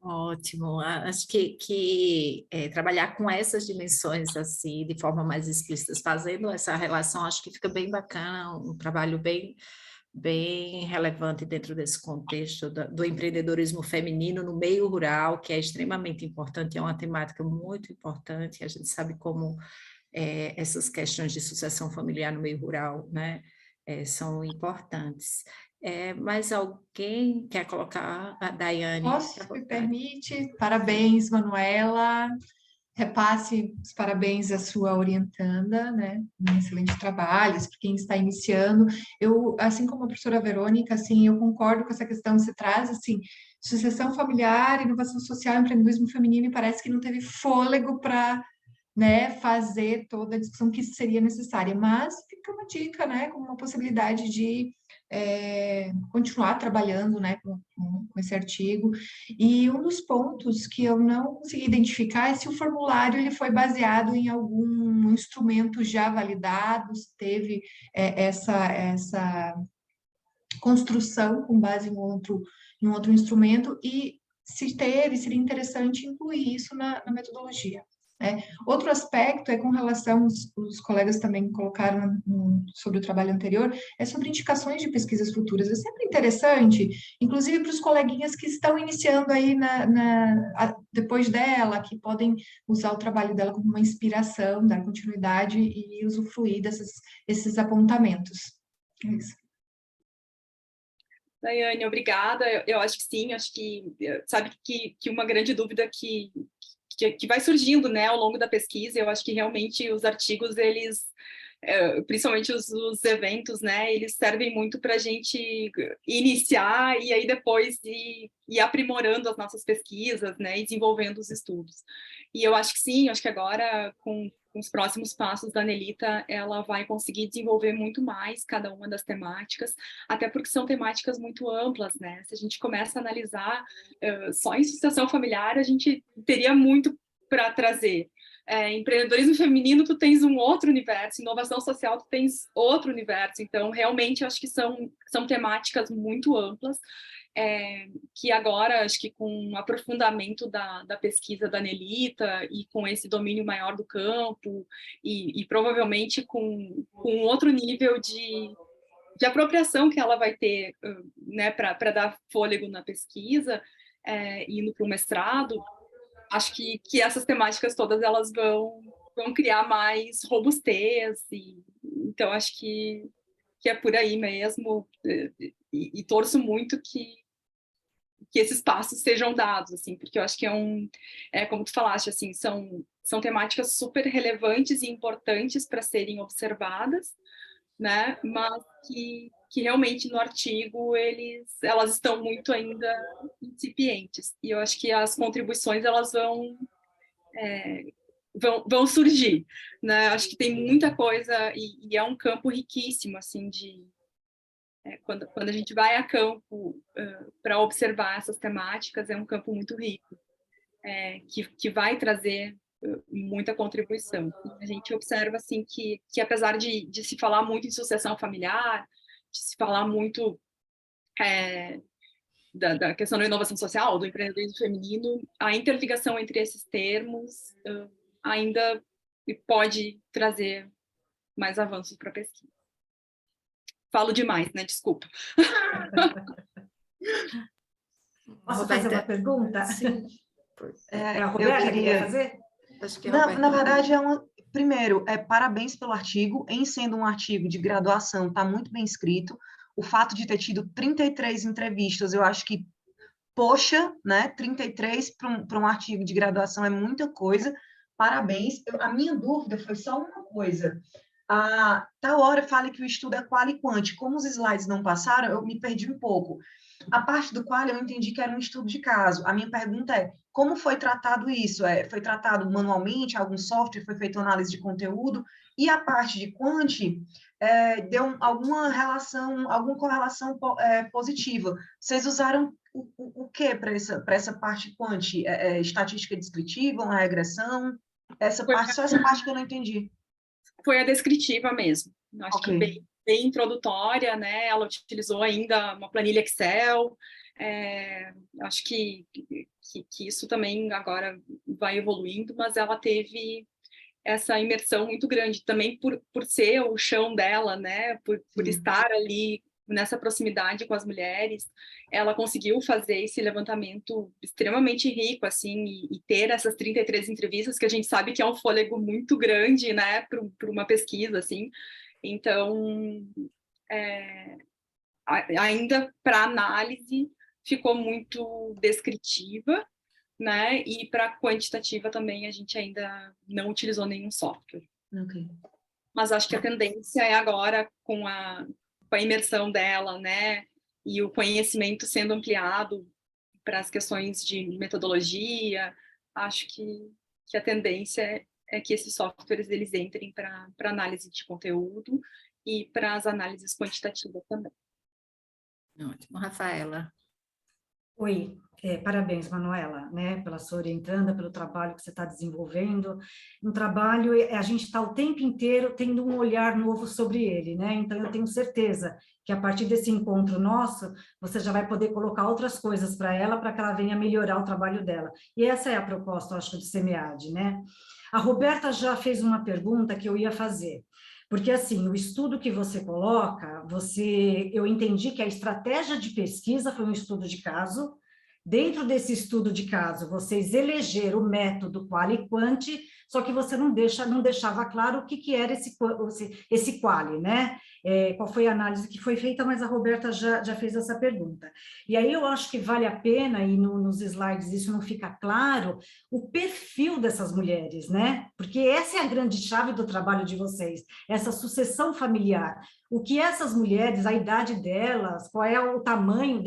Ótimo, acho que trabalhar com essas dimensões assim, de forma mais explícita, fazendo essa relação, acho que fica bem bacana, um trabalho bem relevante dentro desse contexto do empreendedorismo feminino no meio rural, que é extremamente importante, é uma temática muito importante, a gente sabe como essas questões de sucessão familiar no meio rural, né, são importantes. Mas alguém quer colocar a Daiane? Posso, me permite? Parabéns, Manuela. Repasse os parabéns à sua orientanda, né? Um excelente trabalho, para quem está iniciando. Eu, assim como a professora Verônica, assim, eu concordo com essa questão que você traz, assim, sucessão familiar, inovação social, empreendedorismo feminino, e parece que não teve fôlego para, né, fazer toda a discussão que seria necessária, mas fica uma dica, né, como uma possibilidade de continuar trabalhando, né, com esse artigo. E um dos pontos que eu não consegui identificar é se o formulário ele foi baseado em algum instrumento já validado, se teve essa construção com base em um outro instrumento, e se teve, seria interessante incluir isso na metodologia. Outro aspecto é com relação, os colegas também colocaram sobre o trabalho anterior, é sobre indicações de pesquisas futuras. É sempre interessante, inclusive para os coleguinhas que estão iniciando aí depois dela, que podem usar o trabalho dela como uma inspiração, dar continuidade e usufruir desses apontamentos. É isso. Daiane, obrigada. Eu acho que sim, acho que sabe que uma grande dúvida que vai surgindo, né, ao longo da pesquisa, eu acho que realmente os artigos, eles, principalmente os eventos, né, eles servem muito para a gente iniciar e aí depois ir aprimorando as nossas pesquisas, né, e desenvolvendo os estudos. E eu acho que sim, acho que agora, com os próximos passos da Nelita, ela vai conseguir desenvolver muito mais cada uma das temáticas, até porque são temáticas muito amplas, né? Se a gente começa a analisar só em sucessão familiar, a gente teria muito para trazer. Empreendedorismo feminino, tu tens um outro universo, inovação social, tu tens outro universo. Então, realmente, eu acho que são temáticas muito amplas, que agora, acho que com o aprofundamento da pesquisa da Nelita e com esse domínio maior do campo e provavelmente com outro nível de de apropriação que ela vai ter, né, para dar fôlego na pesquisa, indo para o mestrado, acho que essas temáticas todas elas vão criar mais robustez, então acho que é por aí mesmo, e torço muito que esses passos sejam dados, assim, porque eu acho que como tu falaste, assim, são temáticas super relevantes e importantes para serem observadas, né, mas que realmente no artigo elas estão muito ainda incipientes, e eu acho que as contribuições elas vão surgir, né, acho que tem muita coisa, e é um campo riquíssimo, assim, quando a gente vai a campo para observar essas temáticas, é um campo muito rico, que vai trazer muita contribuição. A gente observa assim que apesar de se falar muito em sucessão familiar, de se falar muito da questão da inovação social, do empreendedorismo feminino, a interligação entre esses termos ainda pode trazer mais avanços para a pesquisa. Falo demais, né? Desculpa. Posso fazer uma pergunta? Sim. A Roberta queria fazer? Acho que na verdade, primeiro, parabéns pelo artigo. Em sendo um artigo de graduação, está muito bem escrito. O fato de ter tido 33 entrevistas, eu acho que, poxa, né? 33 para um artigo de graduação é muita coisa. Parabéns. A minha dúvida foi só uma coisa. Tal hora fala que o estudo é qual e quant. Como os slides não passaram, eu me perdi um pouco. A parte do qual eu entendi que era um estudo de caso. A minha pergunta é, como foi tratado isso? Foi tratado manualmente, algum software, foi feita análise de conteúdo? E a parte de quant, deu alguma correlação positiva? Vocês usaram o que para essa parte quant? Estatística descritiva, uma regressão? Só essa parte que eu não entendi. Foi a descritiva mesmo. Acho que bem introdutória, né? Ela utilizou ainda uma planilha Excel. Acho que isso também agora vai evoluindo, mas ela teve essa imersão muito grande também por ser o chão dela, né? Por estar ali nessa proximidade com as mulheres, ela conseguiu fazer esse levantamento extremamente rico, assim, e ter essas 33 entrevistas, que a gente sabe que é um fôlego muito grande, né, para uma pesquisa, assim. Então, ainda para análise, ficou muito descritiva, né, e para quantitativa também a gente ainda não utilizou nenhum software. Mas acho que a tendência é agora, com a imersão dela, né, e o conhecimento sendo ampliado para as questões de metodologia, acho que a tendência é que esses softwares eles entrem para análise de conteúdo e para as análises quantitativas também. Ótimo, Rafaela. Oi, parabéns, Manuela, né, pela sua orientanda, pelo trabalho que você está desenvolvendo. No trabalho, a gente está o tempo inteiro tendo um olhar novo sobre ele, né? Então, eu tenho certeza que a partir desse encontro nosso, você já vai poder colocar outras coisas para que ela venha melhorar o trabalho dela. E essa é a proposta, eu acho, do SEMEAD, né? A Roberta já fez uma pergunta que eu ia fazer. Porque, assim, o estudo que você coloca, eu entendi que a estratégia de pesquisa foi um estudo de caso. Dentro desse estudo de caso, vocês elegeram o método qual e quant, só que você não deixava claro o que era esse qual, né? Qual foi a análise que foi feita, mas a Roberta já fez essa pergunta. E aí eu acho que vale a pena, e nos slides isso não fica claro, o perfil dessas mulheres, né? Porque essa é a grande chave do trabalho de vocês, essa sucessão familiar. O que essas mulheres, a idade delas, qual é o tamanho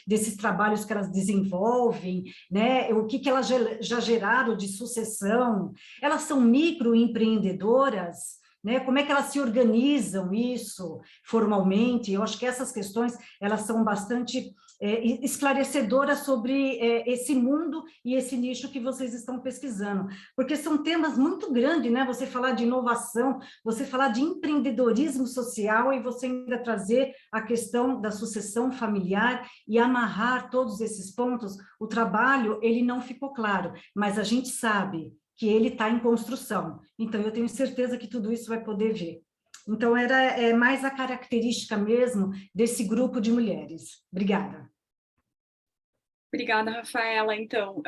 desses trabalhos que elas desenvolvem, né? O que elas já geraram de sucessão? Elas são microempreendedoras, né? Como é que elas se organizam isso formalmente? Eu acho que essas questões elas são bastante esclarecedoras sobre esse mundo e esse nicho que vocês estão pesquisando, porque são temas muito grandes, né? Você falar de inovação, você falar de empreendedorismo social e você ainda trazer a questão da sucessão familiar e amarrar todos esses pontos. O trabalho, ele não ficou claro, mas a gente sabe que ele está em construção. Então, eu tenho certeza que tudo isso vai poder vir. Então, era mais a característica mesmo desse grupo de mulheres. Obrigada. Obrigada, Rafaela. Então,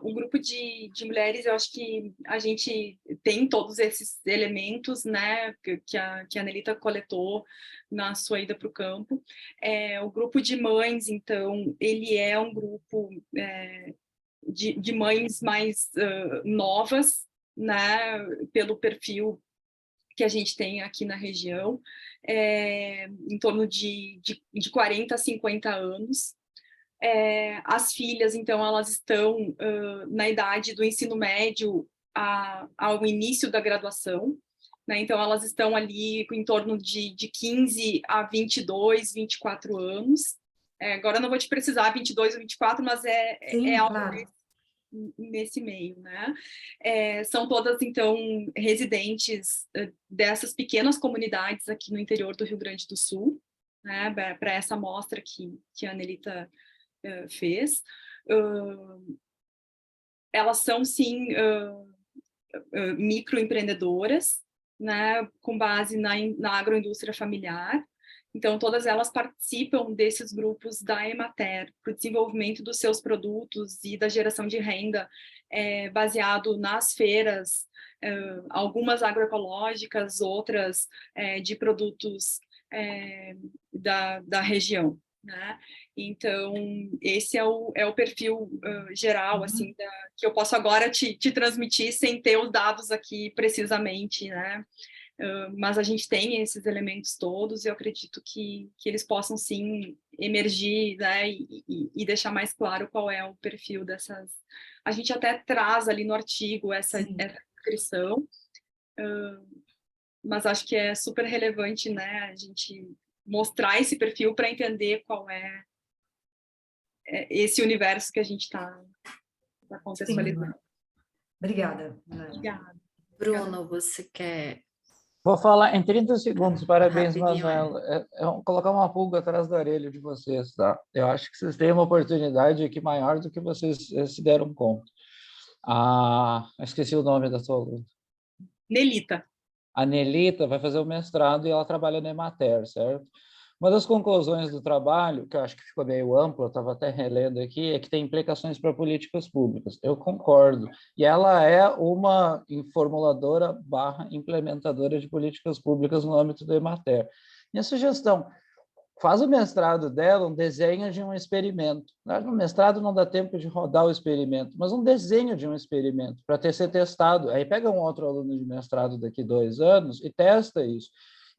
o grupo de mulheres, eu acho que a gente tem todos esses elementos, né, que a Nelita coletou na sua ida para o campo. O grupo de mães, então, ele é um grupo de mães mais novas, né, pelo perfil que a gente tem aqui na região, em torno de 40 a 50 anos. As filhas, então, elas estão na idade do ensino médio ao início da graduação, né? Então, elas estão ali em torno de 15 a 22, 24 anos. Agora, eu não vou te precisar 22 ou 24, mas Sim, algo claro. nesse meio, né? São todas, então, residentes dessas pequenas comunidades aqui no interior do Rio Grande do Sul, né? Para essa amostra que a Nelita fez. Elas são, sim, microempreendedoras, né, com base na agroindústria familiar. Então, todas elas participam desses grupos da Emater para o desenvolvimento dos seus produtos e da geração de renda baseado nas feiras, algumas agroecológicas, outras de produtos da região, né? Então, esse é o perfil geral, assim, que eu posso agora te transmitir sem ter os dados aqui precisamente, né? Mas a gente tem esses elementos todos e eu acredito que eles possam, sim, emergir, né? E deixar mais claro qual é o perfil dessas... A gente até traz ali no artigo essa descrição, mas acho que é super relevante, né? A gente mostrar esse perfil para entender qual é esse universo que a gente está contextualizando. Sim. Obrigada. Obrigada. Bruno, você quer... Vou falar em 30 segundos. Parabéns, Rapidinho, Manuela. Colocar uma pulga atrás da orelha de vocês, tá? Eu acho que vocês têm uma oportunidade aqui maior do que vocês se deram conta. Esqueci o nome da sua aluna. Nelita. A Nelita vai fazer o mestrado e ela trabalha na Emater, certo? Uma das conclusões do trabalho, que eu acho que ficou meio ampla, eu estava até relendo aqui, é que tem implicações para políticas públicas. Eu concordo. E ela é uma formuladora / implementadora de políticas públicas no âmbito da Emater. Minha sugestão, faz o mestrado dela um desenho de um experimento. No mestrado não dá tempo de rodar o experimento, mas um desenho de um experimento para ser testado. Aí pega um outro aluno de mestrado daqui 2 anos e testa isso.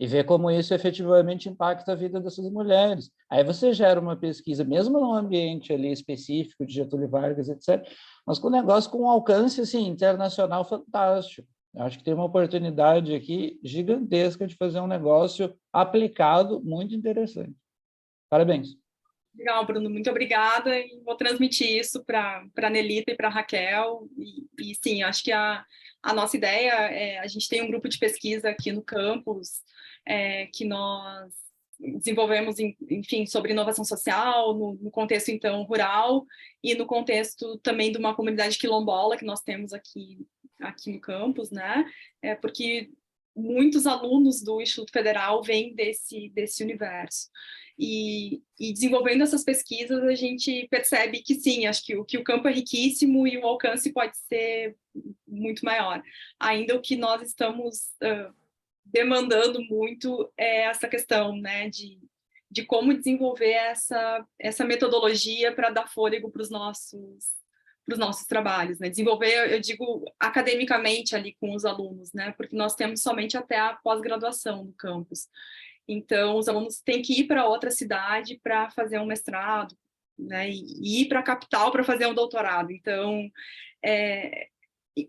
E ver como isso efetivamente impacta a vida dessas mulheres. Aí você gera uma pesquisa, mesmo num ambiente ali específico de Getúlio Vargas, etc., mas com um negócio com um alcance assim, internacional fantástico. Eu acho que tem uma oportunidade aqui gigantesca de fazer um negócio aplicado muito interessante. Parabéns. Legal, Bruno, muito obrigada, e vou transmitir isso para a Nelita e para a Raquel, e sim, acho que a nossa ideia a gente tem um grupo de pesquisa aqui no campus, que nós desenvolvemos, enfim, sobre inovação social, no contexto, então, rural, e no contexto também de uma comunidade quilombola que nós temos aqui no campus, né, porque muitos alunos do Instituto Federal vêm desse universo. E desenvolvendo essas pesquisas, a gente percebe que sim, acho que o campo é riquíssimo e o alcance pode ser muito maior. Ainda o que nós estamos demandando muito é essa questão, né, de como desenvolver essa metodologia para dar fôlego para os nossos trabalhos, né? Desenvolver, eu digo, academicamente ali com os alunos, né? Porque nós temos somente até a pós-graduação no campus. Então, os alunos têm que ir para outra cidade para fazer um mestrado, né? E ir para a capital para fazer um doutorado. Então,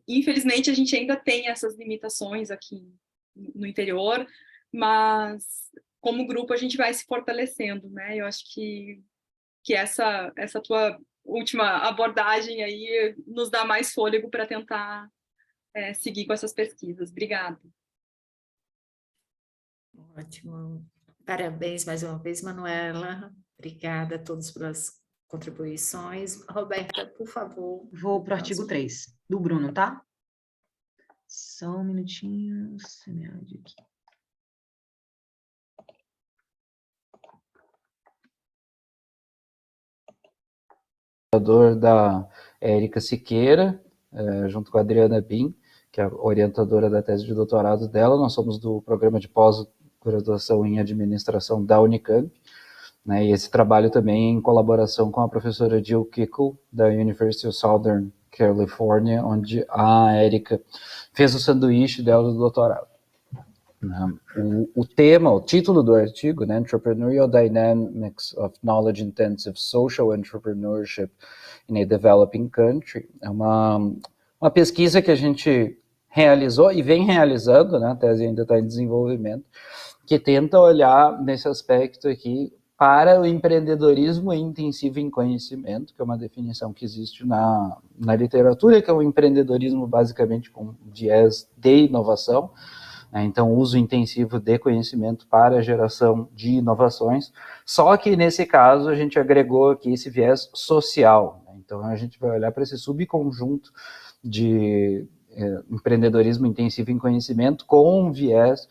infelizmente, a gente ainda tem essas limitações aqui no interior, mas como grupo a gente vai se fortalecendo, né? Eu acho que essa tua última abordagem aí nos dá mais fôlego para tentar seguir com essas pesquisas. Obrigada. Ótimo. Parabéns mais uma vez, Manuela. Obrigada a todos pelas contribuições. Roberta, por favor. Vou para o artigo 3, do Bruno, tá? Só um minutinho. Aqui. Da Érica Siqueira, junto com a Adriana Bin, que é a orientadora da tese de doutorado dela. Nós somos do programa de pós-graduação em administração da Unicamp, né, e esse trabalho também em colaboração com a professora Jill Kickel, da University of Southern California, onde a Érica fez o sanduíche dela do doutorado. O título do artigo, né, Entrepreneurial Dynamics of Knowledge Intensive Social Entrepreneurship in a Developing Country, é uma pesquisa que a gente realizou e vem realizando, né, a tese ainda está em desenvolvimento, que tenta olhar nesse aspecto aqui para o empreendedorismo intensivo em conhecimento, que é uma definição que existe na literatura, que é o empreendedorismo basicamente com viés de inovação. Então, uso intensivo de conhecimento para a geração de inovações, só que nesse caso a gente agregou aqui esse viés social. Então, a gente vai olhar para esse subconjunto de empreendedorismo intensivo em conhecimento com um viés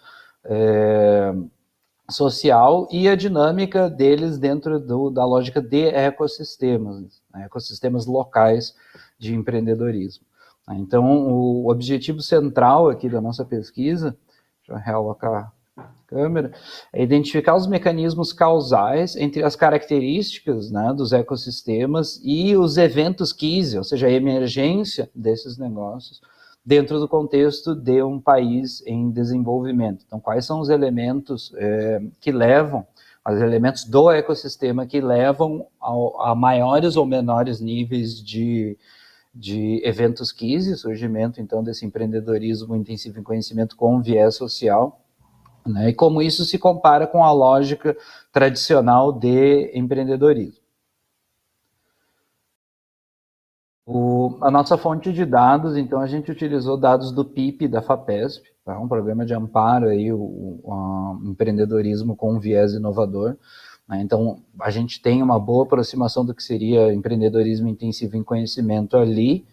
social e a dinâmica deles dentro da lógica de ecossistemas, né, ecossistemas locais de empreendedorismo. Então, o objetivo central aqui da nossa pesquisa, deixa eu realocar a câmera, é identificar os mecanismos causais entre as características, né, dos ecossistemas e os eventos KISE, ou seja, a emergência desses negócios dentro do contexto de um país em desenvolvimento. Então, quais são os elementos que levam, os elementos do ecossistema que levam a maiores ou menores níveis de eventos KISE, surgimento, então, desse empreendedorismo intensivo em conhecimento com viés social, né, e como isso se compara com a lógica tradicional de empreendedorismo. A nossa fonte de dados, então, a gente utilizou dados do PIP da FAPESP, tá, um programa de amparo aí, o empreendedorismo com viés inovador. Então, a gente tem uma boa aproximação do que seria empreendedorismo intensivo em conhecimento ali,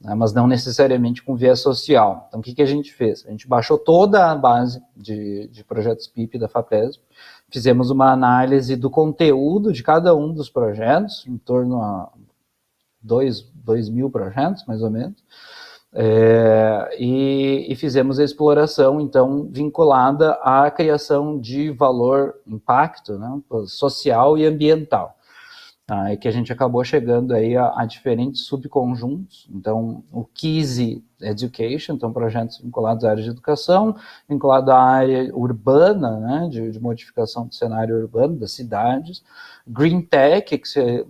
né, mas não necessariamente com viés social. Então, o que a gente fez? A gente baixou toda a base de projetos PIP da FAPESP, fizemos uma análise do conteúdo de cada um dos projetos, em torno a 2.000 projetos, mais ou menos, e fizemos a exploração, então, vinculada à criação de valor, impacto, né, social e ambiental. E que a gente acabou chegando aí a diferentes subconjuntos. Então, o KISE Education, então projetos vinculados à área de educação, vinculado à área urbana, né, de modificação do cenário urbano, das cidades, Green Tech, que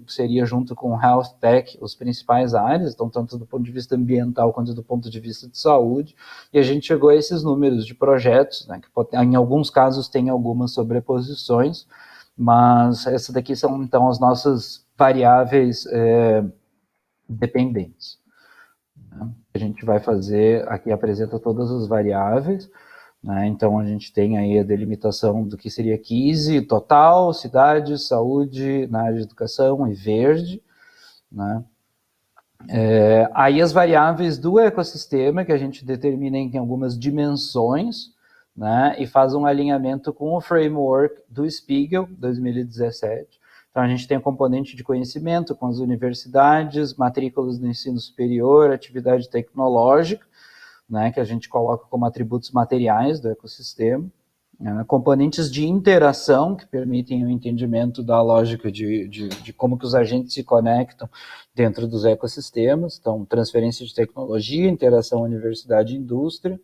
seria junto com Health Tech, os principais áreas, então tanto do ponto de vista ambiental quanto do ponto de vista de saúde, e a gente chegou a esses números de projetos, né, que em alguns casos tem algumas sobreposições, mas essas daqui são, então, as nossas variáveis dependentes. A gente vai fazer, aqui apresenta todas as variáveis, né? Então a gente tem aí a delimitação do que seria KISE, total, cidade, saúde, na área de educação e verde, né? Aí as variáveis do ecossistema, que a gente determina em algumas dimensões, né, e faz um alinhamento com o framework do Spiegel, 2017. Então, a gente tem a componente de conhecimento com as universidades, matrículas no ensino superior, atividade tecnológica, né, que a gente coloca como atributos materiais do ecossistema, né, componentes de interação, que permitem o entendimento da lógica de como que os agentes se conectam dentro dos ecossistemas, então, transferência de tecnologia, interação universidade e indústria,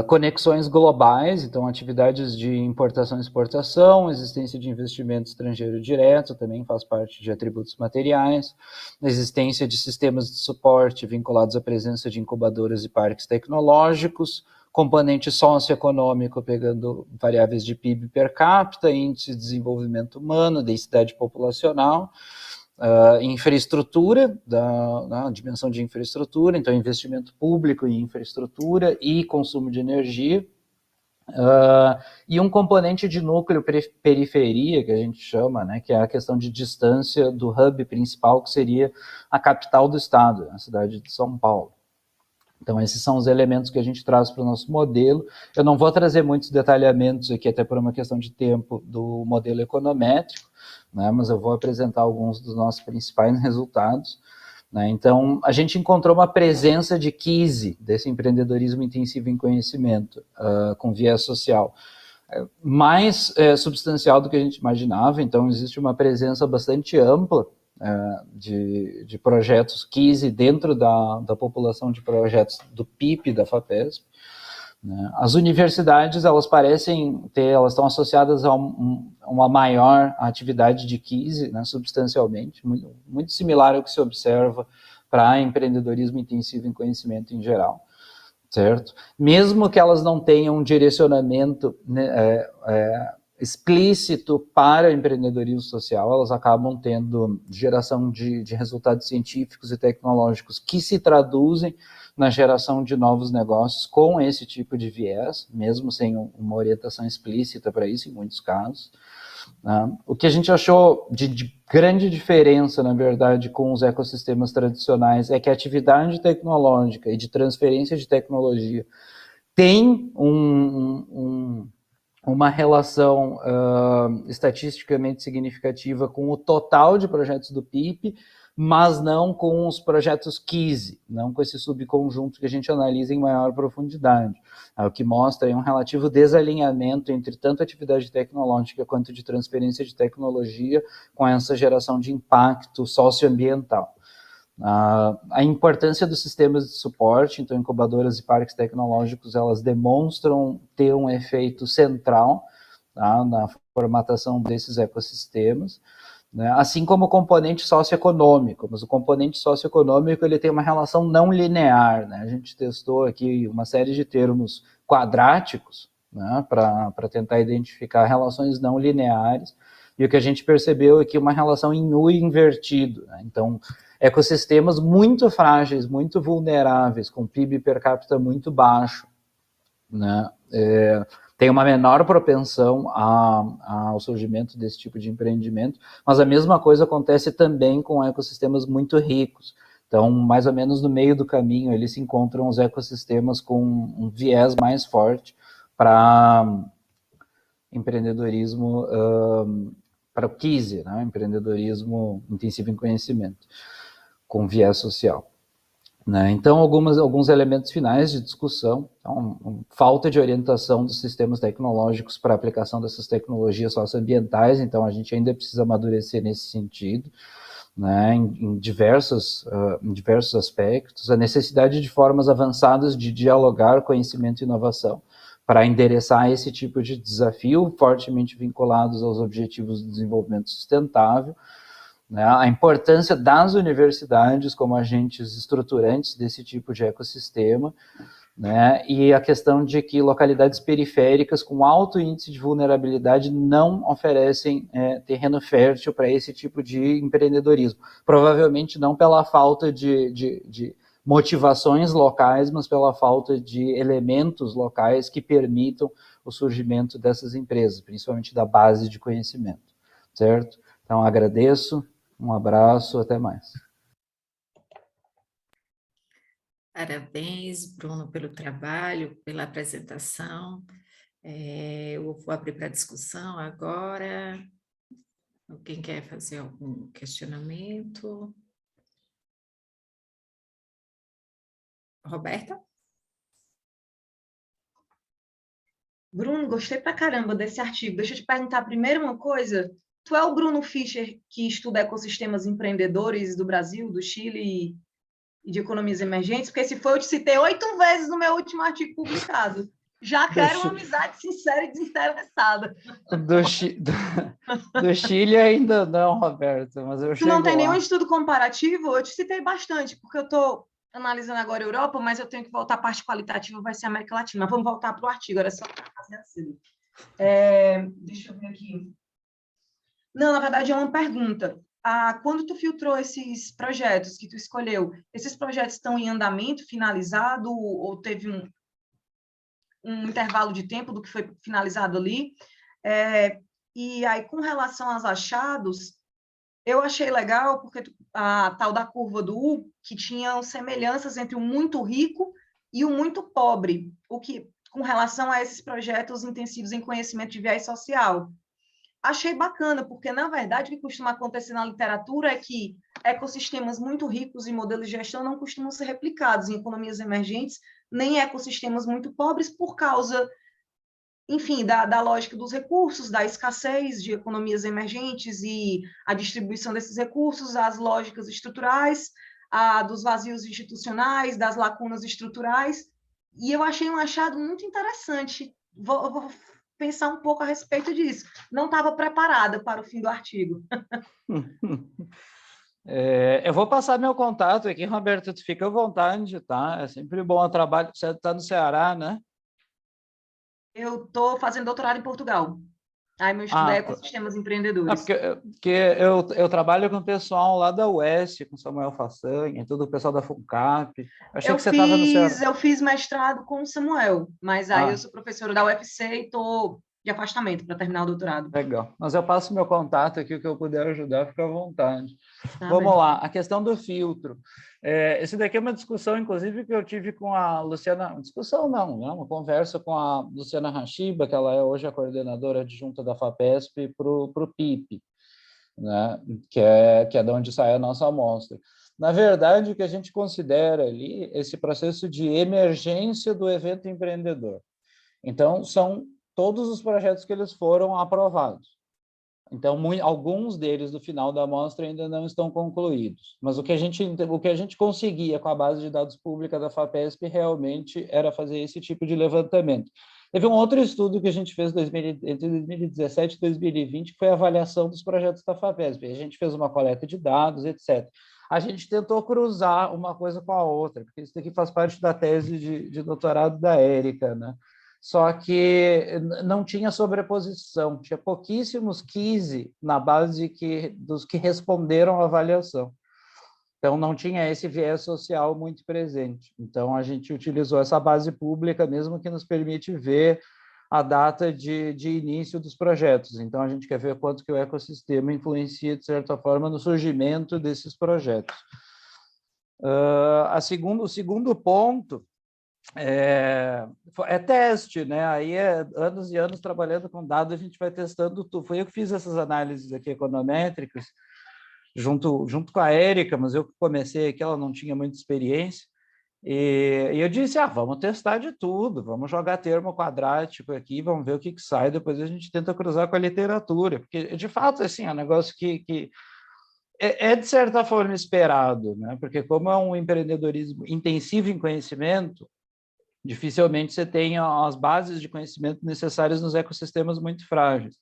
conexões globais, então atividades de importação e exportação, existência de investimento estrangeiro direto, também faz parte de atributos materiais, existência de sistemas de suporte vinculados à presença de incubadoras e parques tecnológicos, componente socioeconômico, pegando variáveis de PIB per capita, índice de desenvolvimento humano, densidade populacional, infraestrutura, a dimensão de infraestrutura, então investimento público em infraestrutura e consumo de energia, e um componente de núcleo-periferia, que a gente chama, né, que é a questão de distância do hub principal, que seria a capital do estado, a cidade de São Paulo. Então, esses são os elementos que a gente traz para o nosso modelo. Eu não vou trazer muitos detalhamentos aqui, até por uma questão de tempo, do modelo econométrico, né, mas eu vou apresentar alguns dos nossos principais resultados. Né. Então, a gente encontrou uma presença de 15 desse empreendedorismo intensivo em conhecimento, com viés social, mais substancial do que a gente imaginava. Então, existe uma presença bastante ampla de projetos 15 dentro da população de projetos do PIP da FAPESP. Né. As universidades, elas parecem ter, elas estão associadas a uma maior atividade de 15, né, substancialmente, muito similar ao que se observa para empreendedorismo intensivo em conhecimento em geral, certo? Mesmo que elas não tenham um direcionamento, né, explícito para o empreendedorismo social, elas acabam tendo geração de resultados científicos e tecnológicos que se traduzem na geração de novos negócios com esse tipo de viés, mesmo sem uma orientação explícita para isso, em muitos casos. O que a gente achou de grande diferença, na verdade, com os ecossistemas tradicionais é que a atividade tecnológica e de transferência de tecnologia tem uma relação estatisticamente significativa com o total de projetos do PIP, mas não com os projetos 15, não com esse subconjunto que a gente analisa em maior profundidade. O que mostra um relativo desalinhamento entre tanto atividade tecnológica quanto de transferência de tecnologia com essa geração de impacto socioambiental. A importância dos sistemas de suporte, então incubadoras e parques tecnológicos, elas demonstram ter um efeito central, tá, na formatação desses ecossistemas, né, assim como o componente socioeconômico, mas o componente socioeconômico ele tem uma relação não linear, né, a gente testou aqui uma série de termos quadráticos, né, para tentar identificar relações não lineares, e o que a gente percebeu é que uma relação em U invertido, né, então ecossistemas muito frágeis, muito vulneráveis, com PIB per capita muito baixo, né, tem uma menor propensão ao surgimento desse tipo de empreendimento, mas a mesma coisa acontece também com ecossistemas muito ricos. Então, mais ou menos no meio do caminho, eles se encontram os ecossistemas com um viés mais forte para empreendedorismo, para o KISE, né, empreendedorismo intensivo em conhecimento, com viés social. Né? Então, alguns elementos finais de discussão, então, falta de orientação dos sistemas tecnológicos para a aplicação dessas tecnologias socioambientais, então a gente ainda precisa amadurecer nesse sentido, né, em diversos aspectos, a necessidade de formas avançadas de dialogar conhecimento e inovação para endereçar esse tipo de desafio, fortemente vinculados aos objetivos do desenvolvimento sustentável, né, a importância das universidades como agentes estruturantes desse tipo de ecossistema, né, e a questão de que localidades periféricas com alto índice de vulnerabilidade não oferecem terreno fértil para esse tipo de empreendedorismo. Provavelmente não pela falta de motivações locais, mas pela falta de elementos locais que permitam o surgimento dessas empresas, principalmente da base de conhecimento, certo? Então, agradeço. Um abraço, até mais. Parabéns, Bruno, pelo trabalho, pela apresentação. Eu vou abrir para discussão agora. Alguém quer fazer algum questionamento? Roberta? Bruno, gostei pra caramba desse artigo. Deixa eu te perguntar primeiro uma coisa. Tu é o Bruno Fischer, que estuda ecossistemas empreendedores do Brasil, do Chile e de economias emergentes? Porque se for, eu te citei 8 vezes no meu último artigo publicado. Já quero uma amizade sincera e desinteressada. Do Chile ainda não, Roberto, mas eu chego lá. Tu não tem nenhum estudo comparativo? Eu te citei bastante, porque eu estou analisando agora a Europa, mas eu tenho que voltar à parte qualitativa, vai ser a América Latina. Mas vamos voltar para o artigo, era só para fazer assim. Deixa eu ver aqui. Não, na verdade é uma pergunta. Quando tu filtrou esses projetos que tu escolheu, esses projetos estão em andamento, finalizado, ou teve um intervalo de tempo do que foi finalizado ali? E aí, com relação aos achados, eu achei legal, porque a tal da curva do U, que tinham semelhanças entre o muito rico e o muito pobre, com relação a esses projetos intensivos em conhecimento de viés social. Achei bacana, porque, na verdade, o que costuma acontecer na literatura é que ecossistemas muito ricos em modelos de gestão não costumam ser replicados em economias emergentes, nem ecossistemas muito pobres, por causa, enfim, da lógica dos recursos, da escassez de economias emergentes e a distribuição desses recursos, as lógicas estruturais, dos vazios institucionais, das lacunas estruturais. E eu achei um achado muito interessante. Vou pensar um pouco a respeito disso. Não estava preparada para o fim do artigo. Eu vou passar meu contato aqui, Roberto, tu fica à vontade, tá? É sempre bom o trabalho. Você está no Ceará, né? Eu estou fazendo doutorado em Portugal. Aí meu estudo é ecossistemas empreendedores. Porque eu trabalho com o pessoal lá da UES, com Samuel Façanha, todo o pessoal da FUNCAP. Achei que você estava no Ceará. Eu fiz mestrado com o Samuel, mas aí eu sou professora da UFC e estou de afastamento para terminar o doutorado. Legal. Mas eu passo meu contato aqui, o que eu puder ajudar, fica à vontade. Vamos lá, a questão do filtro. Esse daqui é uma discussão, inclusive, que eu tive com a Luciana... Discussão não, né? Uma conversa com a Luciana Rashiba, que ela é hoje a coordenadora adjunta da FAPESP para o PIP, né? que é de onde sai a nossa amostra. Na verdade, o que a gente considera ali, esse processo de emergência do evento empreendedor. Então, são todos os projetos que eles foram aprovados. Então, alguns deles, do final da amostra, ainda não estão concluídos. Mas o que a gente conseguia com a base de dados pública da FAPESP realmente era fazer esse tipo de levantamento. Teve um outro estudo que a gente fez entre 2017 e 2020, que foi a avaliação dos projetos da FAPESP. A gente fez uma coleta de dados, etc. A gente tentou cruzar uma coisa com a outra, porque isso daqui faz parte da tese de doutorado da Érica, né? Só que não tinha sobreposição, tinha pouquíssimos 15 na base dos que responderam à avaliação. Então, não tinha esse viés social muito presente. Então, a gente utilizou essa base pública mesmo, que nos permite ver a data de início dos projetos. Então, a gente quer ver quanto que o ecossistema influencia, de certa forma, no surgimento desses projetos. O segundo ponto é teste, né? Aí anos e anos trabalhando com dados, a gente vai testando tudo. Foi eu que fiz essas análises aqui econométricas, junto com a Érica, mas eu que comecei aqui, ela não tinha muita experiência, e eu disse, vamos testar de tudo, vamos jogar termo quadrático aqui, vamos ver o que sai, depois a gente tenta cruzar com a literatura, porque, de fato, assim, é um negócio que de certa forma, esperado, né? Porque como é um empreendedorismo intensivo em conhecimento, dificilmente você tem as bases de conhecimento necessárias nos ecossistemas muito frágeis.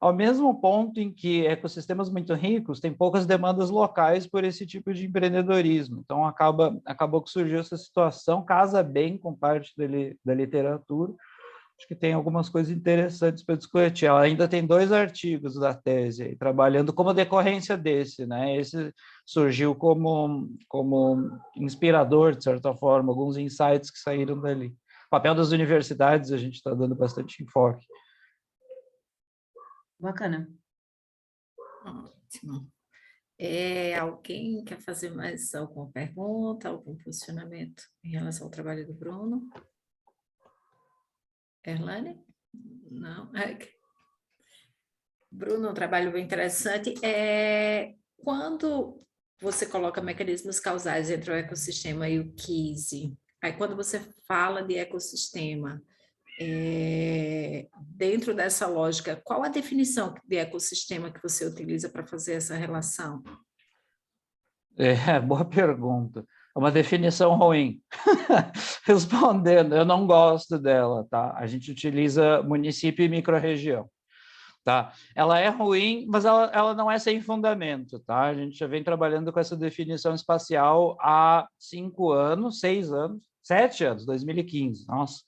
Ao mesmo ponto em que ecossistemas muito ricos têm poucas demandas locais por esse tipo de empreendedorismo. Então, acabou que surgiu essa situação, casa bem com parte da literatura. Acho que tem algumas coisas interessantes para discutir. Ela ainda tem 2 artigos da tese aí, trabalhando como decorrência desse, né? Esse surgiu como inspirador, de certa forma, alguns insights que saíram dali. O papel das universidades, a gente está dando bastante enfoque. Bacana. Ótimo. Alguém quer fazer mais alguma pergunta, algum posicionamento em relação ao trabalho do Bruno? Erlane? Não? Bruno, um trabalho bem interessante. Quando você coloca mecanismos causais entre o ecossistema e o KISE, aí quando você fala de ecossistema, dentro dessa lógica, qual a definição de ecossistema que você utiliza para fazer essa relação? Boa pergunta. É uma definição ruim. Respondendo, eu não gosto dela, tá? A gente utiliza município e microrregião, tá? Ela é ruim, mas ela não é sem fundamento, tá? A gente já vem trabalhando com essa definição espacial há 5 anos, 6 anos, 7 anos, 2015, nossa.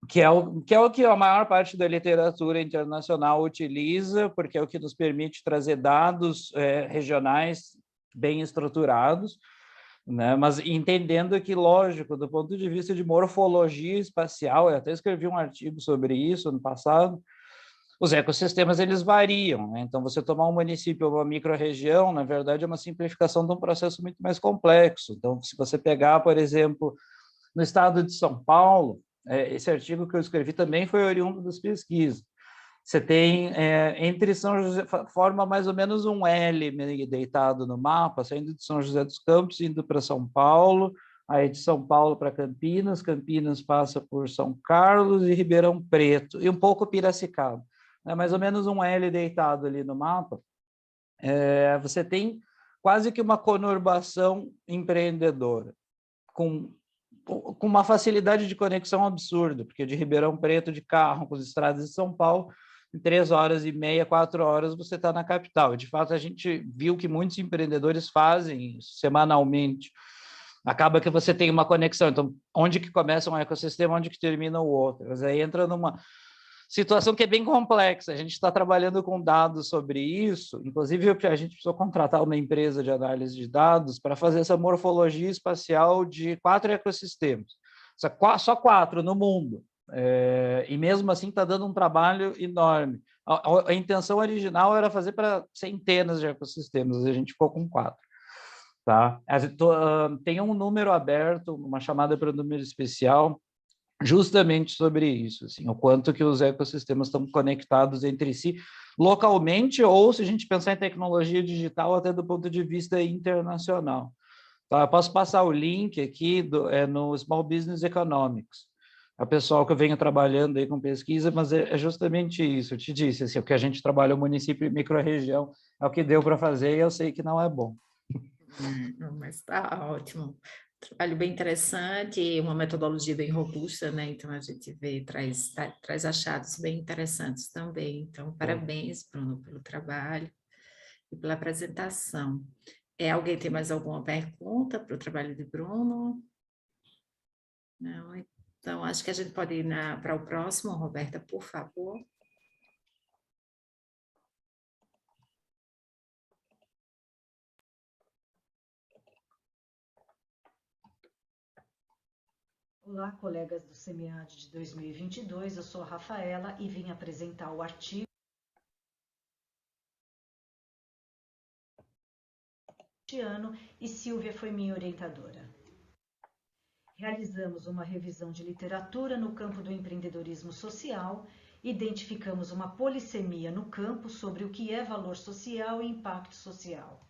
Que é o que a maior parte da literatura internacional utiliza, porque é o que nos permite trazer dados regionais bem estruturados, né? Mas entendendo que, lógico, do ponto de vista de morfologia espacial, eu até escrevi um artigo sobre isso ano passado, Os ecossistemas, eles variam, né? Então, você tomar um município ou uma micro-região, na verdade, é uma simplificação de um processo muito mais complexo. Então, se você pegar, por exemplo, no estado de São Paulo, esse artigo que eu escrevi também foi oriundo das pesquisas. Você tem, entre São José, forma mais ou menos um L meio deitado no mapa, saindo de São José dos Campos, indo para São Paulo, aí de São Paulo para Campinas, Campinas passa por São Carlos e Ribeirão Preto, e um pouco Piracicaba. É mais ou menos um L deitado ali no mapa. Você tem quase que uma conurbação empreendedora, com uma facilidade de conexão absurda, porque de Ribeirão Preto de carro com as estradas de São Paulo, em 3 horas e meia, 4 horas, você está na capital. E, de fato, a gente viu que muitos empreendedores fazem isso semanalmente. Acaba que você tem uma conexão. Então, onde que começa um ecossistema, onde que termina o outro? Mas aí entra numa situação que é bem complexa. A gente está trabalhando com dados sobre isso, inclusive a gente precisou contratar uma empresa de análise de dados para fazer essa morfologia espacial de 4 ecossistemas. Só 4 no mundo. E mesmo assim está dando um trabalho enorme. A intenção original era fazer para centenas de ecossistemas, a gente ficou com 4. Tá? Tem um número aberto, uma chamada para o número especial, justamente sobre isso, assim, o quanto que os ecossistemas estão conectados entre si, localmente, ou se a gente pensar em tecnologia digital, até do ponto de vista internacional. Tá? Eu posso passar o link aqui no Small Business Economics. O pessoal que eu venho trabalhando aí com pesquisa, mas é justamente isso, eu te disse, assim, o que a gente trabalha o município e micro-região é o que deu para fazer e eu sei que não é bom. Mas está ótimo. Trabalho bem interessante, uma metodologia bem robusta, né? Então a gente traz achados bem interessantes também. Então, parabéns, Bruno, pelo trabalho e pela apresentação. Alguém tem mais alguma pergunta para o trabalho de Bruno? Não? Então, acho que a gente pode ir para o próximo, Roberta, por favor. Olá, colegas do SEMEAD de 2022, eu sou a Rafaela e vim apresentar o artigo este ano e Silvia foi minha orientadora. Realizamos uma revisão de literatura no campo do empreendedorismo social, identificamos uma polissemia no campo sobre o que é valor social e impacto social.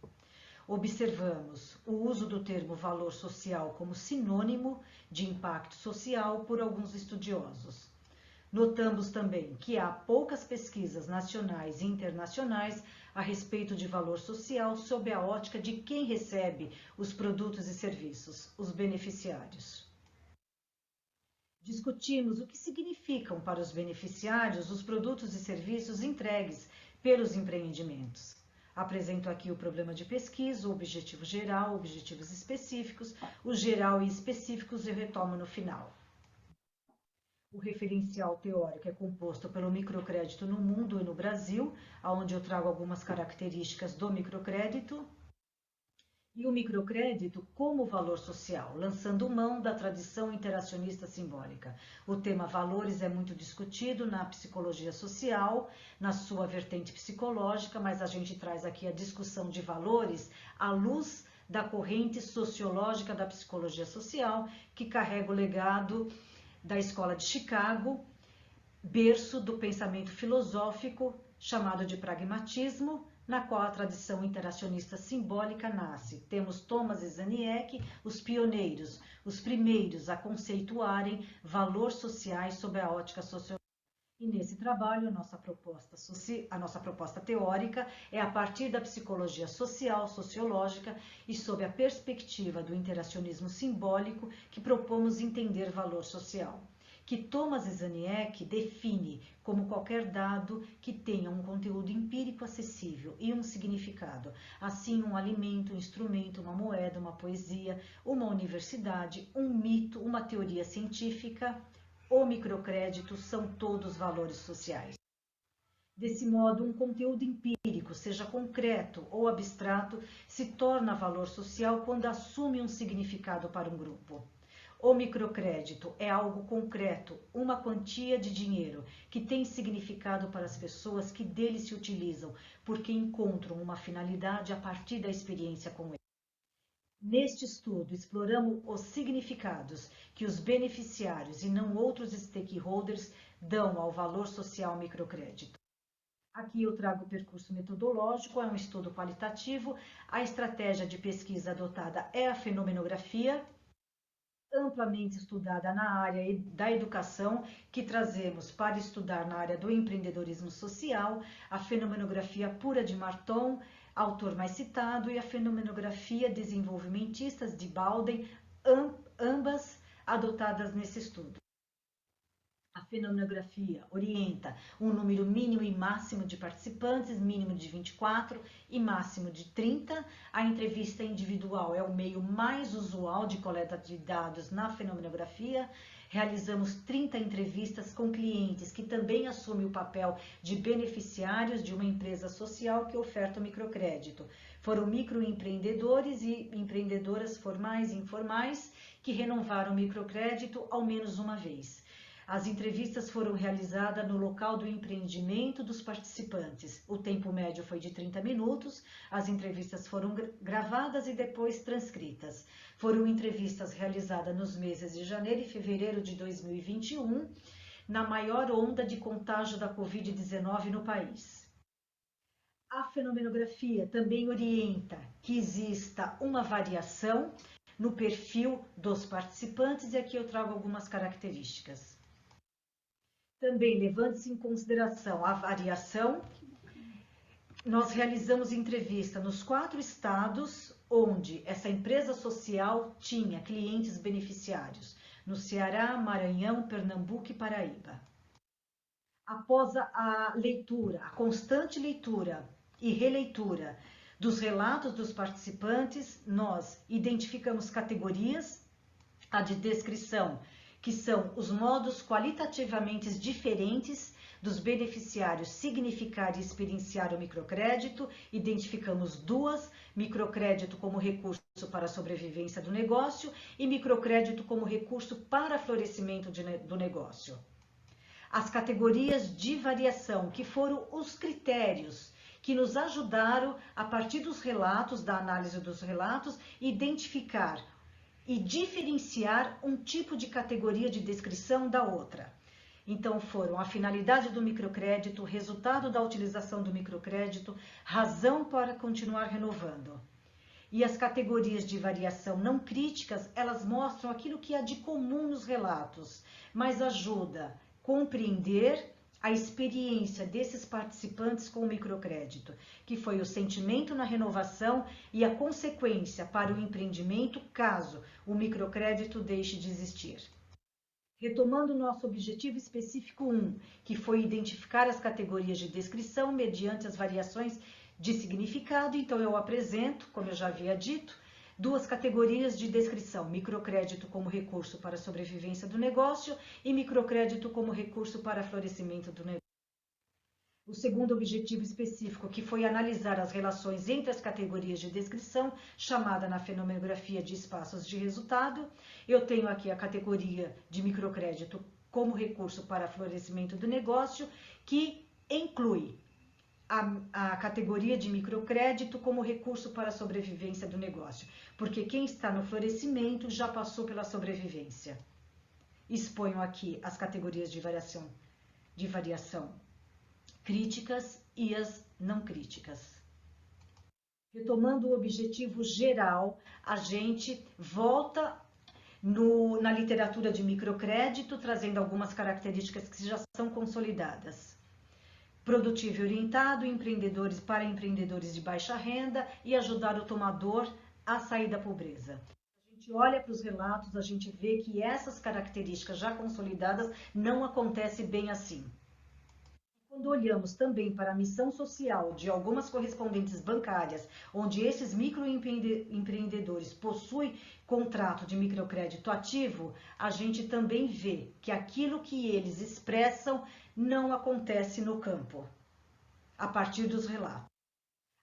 Observamos o uso do termo valor social como sinônimo de impacto social por alguns estudiosos. Notamos também que há poucas pesquisas nacionais e internacionais a respeito de valor social sob a ótica de quem recebe os produtos e serviços, os beneficiários. Discutimos o que significam para os beneficiários os produtos e serviços entregues pelos empreendimentos. Apresento aqui o problema de pesquisa, o objetivo geral, objetivos específicos, o geral e específicos eu retomo no final. O referencial teórico é composto pelo microcrédito no mundo e no Brasil, onde eu trago algumas características do microcrédito, e o microcrédito como valor social, lançando mão da tradição interacionista simbólica. O tema valores é muito discutido na psicologia social, na sua vertente psicológica, mas a gente traz aqui a discussão de valores à luz da corrente sociológica da psicologia social, que carrega o legado da Escola de Chicago, berço do pensamento filosófico chamado de pragmatismo, na qual a tradição interacionista simbólica nasce. Temos Thomas e Zaniek, os pioneiros, os primeiros a conceituarem valores sociais sob a ótica sociológica. E nesse trabalho, a nossa proposta teórica é a partir da psicologia social, sociológica e sob a perspectiva do interacionismo simbólico que propomos entender valor social, que Thomas e Zaniek define como qualquer dado que tenha um conteúdo empírico acessível e um significado, assim um alimento, um instrumento, uma moeda, uma poesia, uma universidade, um mito, uma teoria científica. O microcrédito são todos valores sociais. Desse modo, um conteúdo empírico, seja concreto ou abstrato, se torna valor social quando assume um significado para um grupo. O microcrédito é algo concreto, uma quantia de dinheiro que tem significado para as pessoas que dele se utilizam, porque encontram uma finalidade a partir da experiência com ele. Neste estudo, exploramos os significados que os beneficiários e não outros stakeholders dão ao valor social microcrédito. Aqui eu trago o percurso metodológico, é um estudo qualitativo. A estratégia de pesquisa adotada é a fenomenografia, amplamente estudada na área da educação, que trazemos para estudar na área do empreendedorismo social, a fenomenografia pura de Marton, autor mais citado, e a fenomenografia desenvolvimentistas de Baldwin, ambas adotadas nesse estudo. A fenomenografia orienta um número mínimo e máximo de participantes, mínimo de 24 e máximo de 30. A entrevista individual é o meio mais usual de coleta de dados na fenomenografia. Realizamos 30 entrevistas com clientes que também assumem o papel de beneficiários de uma empresa social que oferta o microcrédito. Foram microempreendedores e empreendedoras formais e informais que renovaram o microcrédito ao menos uma vez. As entrevistas foram realizadas no local do empreendimento dos participantes. O tempo médio foi de 30 minutos. As entrevistas foram gravadas e depois transcritas. Foram entrevistas realizadas nos meses de janeiro e fevereiro de 2021, na maior onda de contágio da Covid-19 no país. A fenomenografia também orienta que exista uma variação no perfil dos participantes, e aqui eu trago algumas características. Também, levando-se em consideração a variação, nós realizamos entrevista nos 4 estados onde essa empresa social tinha clientes beneficiários, no Ceará, Maranhão, Pernambuco e Paraíba. Após a leitura, a constante leitura e releitura dos relatos dos participantes, nós identificamos categorias, a de descrição, que são os modos qualitativamente diferentes dos beneficiários significar e experienciar o microcrédito. Identificamos 2, microcrédito como recurso para a sobrevivência do negócio e microcrédito como recurso para florescimento do negócio. As categorias de variação, que foram os critérios que nos ajudaram, a partir dos relatos, da análise dos relatos, identificar e diferenciar um tipo de categoria de descrição da outra. Então foram a finalidade do microcrédito, resultado da utilização do microcrédito, razão para continuar renovando. E as categorias de variação não críticas, elas mostram aquilo que há de comum nos relatos, mas ajuda a compreender a experiência desses participantes com o microcrédito, que foi o sentimento na renovação e a consequência para o empreendimento caso o microcrédito deixe de existir. Retomando o nosso objetivo específico 1, que foi identificar as categorias de descrição mediante as variações de significado, então eu apresento, como eu já havia dito, 2 categorias de descrição: microcrédito como recurso para a sobrevivência do negócio e microcrédito como recurso para florescimento do negócio. O segundo objetivo específico, que foi analisar as relações entre as categorias de descrição, chamada na fenomenografia de espaços de resultado. Eu tenho aqui a categoria de microcrédito como recurso para florescimento do negócio, que inclui a categoria de microcrédito como recurso para a sobrevivência do negócio, porque quem está no florescimento já passou pela sobrevivência. Exponho aqui as categorias de variação críticas e as não críticas. Retomando o objetivo geral, a gente volta na literatura de microcrédito, trazendo algumas características que já são consolidadas. Produtivo e orientado, empreendedores para empreendedores de baixa renda e ajudar o tomador a sair da pobreza. A gente olha para os relatos, a gente vê que essas características já consolidadas não acontecem bem assim. Quando olhamos também para a missão social de algumas correspondentes bancárias, onde esses microempreendedores possuem contrato de microcrédito ativo, a gente também vê que aquilo que eles expressam não acontece no campo, a partir dos relatos.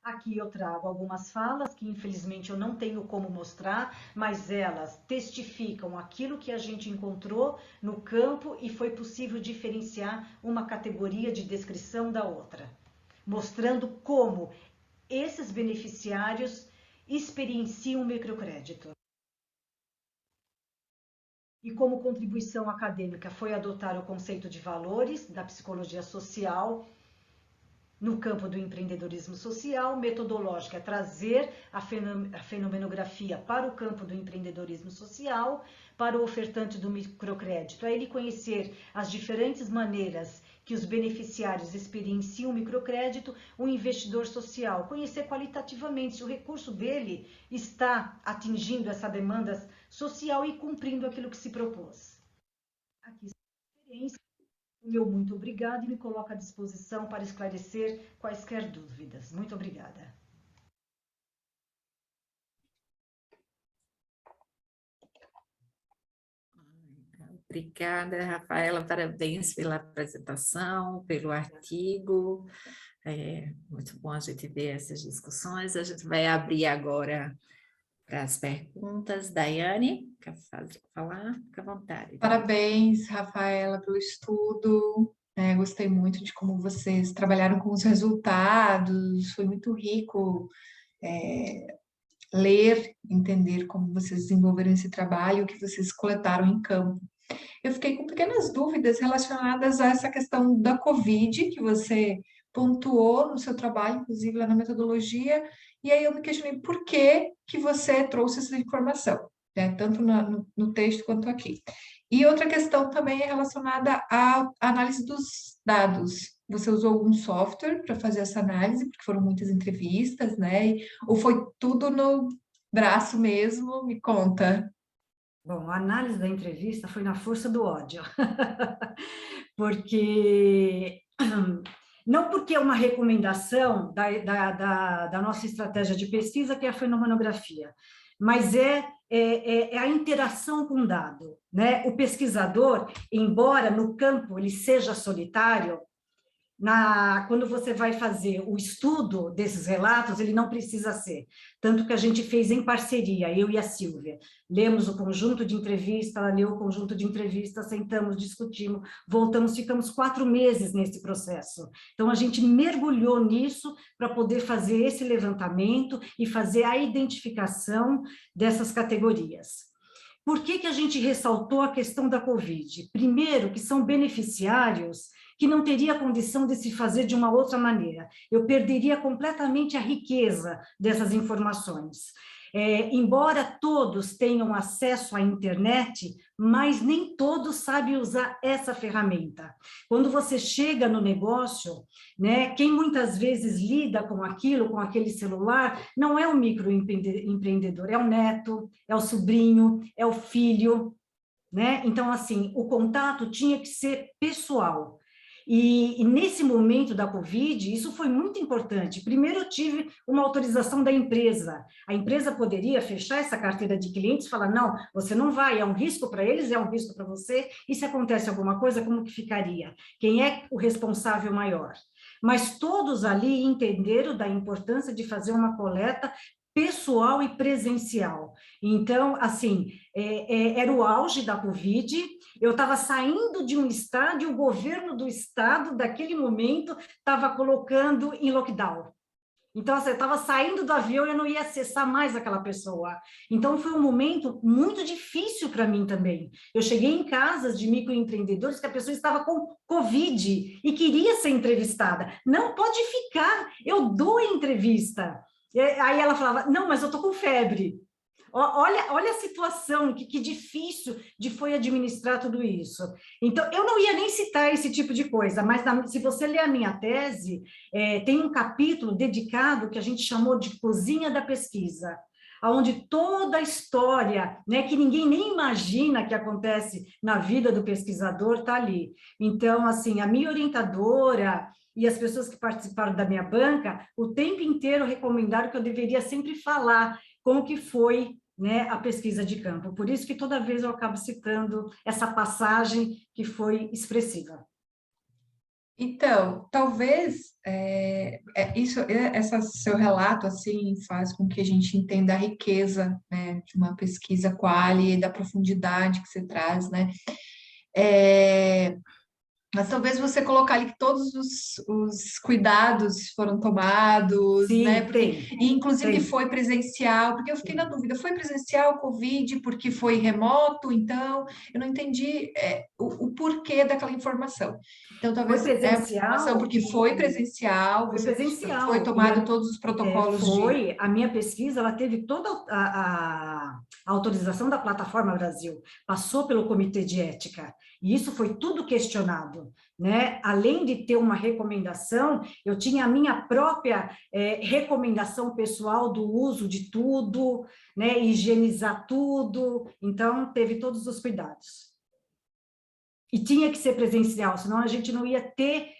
Aqui eu trago algumas falas que, infelizmente, eu não tenho como mostrar, mas elas testificam aquilo que a gente encontrou no campo e foi possível diferenciar uma categoria de descrição da outra, mostrando como esses beneficiários experienciam o microcrédito. E como contribuição acadêmica foi adotar o conceito de valores da psicologia social no campo do empreendedorismo social. Metodológica é trazer a fenomenografia para o campo do empreendedorismo social, para o ofertante do microcrédito, é ele conhecer as diferentes maneiras que os beneficiários experienciam o microcrédito. O investidor social, conhecer qualitativamente se o recurso dele está atingindo essa demanda social e cumprindo aquilo que se propôs. Aqui está a experiência. O meu muito obrigado e me coloco à disposição para esclarecer quaisquer dúvidas. Muito obrigada. Obrigada, Rafaela, parabéns pela apresentação, pelo artigo. É muito bom a gente ver essas discussões. A gente vai abrir agora para as perguntas. Daiane, quer falar? Fica à vontade. Parabéns, Rafaela, pelo estudo. Gostei muito de como vocês trabalharam com os resultados. Foi muito rico ler, entender como vocês desenvolveram esse trabalho, o que vocês coletaram em campo. Eu fiquei com pequenas dúvidas relacionadas a essa questão da Covid, que você pontuou no seu trabalho, inclusive lá na metodologia, e aí eu me questionei por que você trouxe essa informação, né? Tanto no texto quanto aqui. E outra questão também é relacionada à análise dos dados. Você usou algum software para fazer essa análise, porque foram muitas entrevistas, né? Ou foi tudo no braço mesmo? Me conta. Bom, a análise da entrevista foi na força do ódio, porque não porque é uma recomendação da nossa estratégia de pesquisa, que é a fenomenografia, mas é a interação com o dado, né? O pesquisador, embora no campo ele seja solitário, quando você vai fazer o estudo desses relatos, ele não precisa ser. Tanto que a gente fez em parceria, eu e a Silvia. Lemos o conjunto de entrevista, ela leu o conjunto de entrevista, sentamos, discutimos, voltamos, ficamos 4 meses nesse processo. Então, a gente mergulhou nisso para poder fazer esse levantamento e fazer a identificação dessas categorias. Por que a gente ressaltou a questão da Covid? Primeiro, que são beneficiários que não teria condição de se fazer de uma outra maneira. Eu perderia completamente a riqueza dessas informações. Embora todos tenham acesso à internet, mas nem todos sabem usar essa ferramenta. Quando você chega no negócio, né, quem muitas vezes lida com aquilo, com aquele celular, não é o microempreendedor, é o neto, é o sobrinho, é o filho, né? Então, assim, o contato tinha que ser pessoal. E nesse momento da Covid, isso foi muito importante. Primeiro, eu tive uma autorização da empresa. A empresa poderia fechar essa carteira de clientes e falar, não, você não vai, é um risco para eles, é um risco para você, e se acontece alguma coisa, como que ficaria? Quem é o responsável maior? Mas todos ali entenderam da importância de fazer uma coleta pessoal e presencial. Então, assim, era o auge da Covid, eu estava saindo de um estado e o governo do estado, daquele momento, estava colocando em lockdown. Então, assim, eu estava saindo do avião e eu não ia acessar mais aquela pessoa. Então, foi um momento muito difícil para mim também. Eu cheguei em casas de microempreendedores que a pessoa estava com Covid e queria ser entrevistada. Não, pode ficar, eu dou a entrevista. Aí ela falava, não, mas eu estou com febre. Olha a situação, que difícil foi administrar tudo isso. Então, eu não ia nem citar esse tipo de coisa, mas se você ler a minha tese, tem um capítulo dedicado que a gente chamou de Cozinha da Pesquisa, onde toda a história, né, que ninguém nem imagina que acontece na vida do pesquisador, está ali. Então, assim, a minha orientadora e as pessoas que participaram da minha banca, o tempo inteiro recomendaram que eu deveria sempre falar como que foi, né, a pesquisa de campo. Por isso que toda vez eu acabo citando essa passagem que foi expressiva. Então, talvez esse seu relato assim faz com que a gente entenda a riqueza, né, de uma pesquisa quali e da profundidade que você traz, né? Mas talvez você colocar ali que todos os cuidados foram tomados, Sim, né? Porque, tem. e inclusive Tem. foi presencial, porque eu fiquei na dúvida, foi presencial, Covid, porque foi remoto, então eu não entendi o porquê daquela informação. Então, Foi talvez é uma informação presencial porque foi presencial, foi você presencial. foi tomado todos os É, protocolos foi, a minha pesquisa, ela teve toda a autorização da Plataforma Brasil, passou pelo Comitê de Ética, e isso foi tudo questionado, né? Além de ter uma recomendação, eu tinha a minha própria recomendação pessoal do uso de tudo, né? Higienizar tudo, então teve todos os cuidados. E tinha que ser presencial, senão a gente não ia ter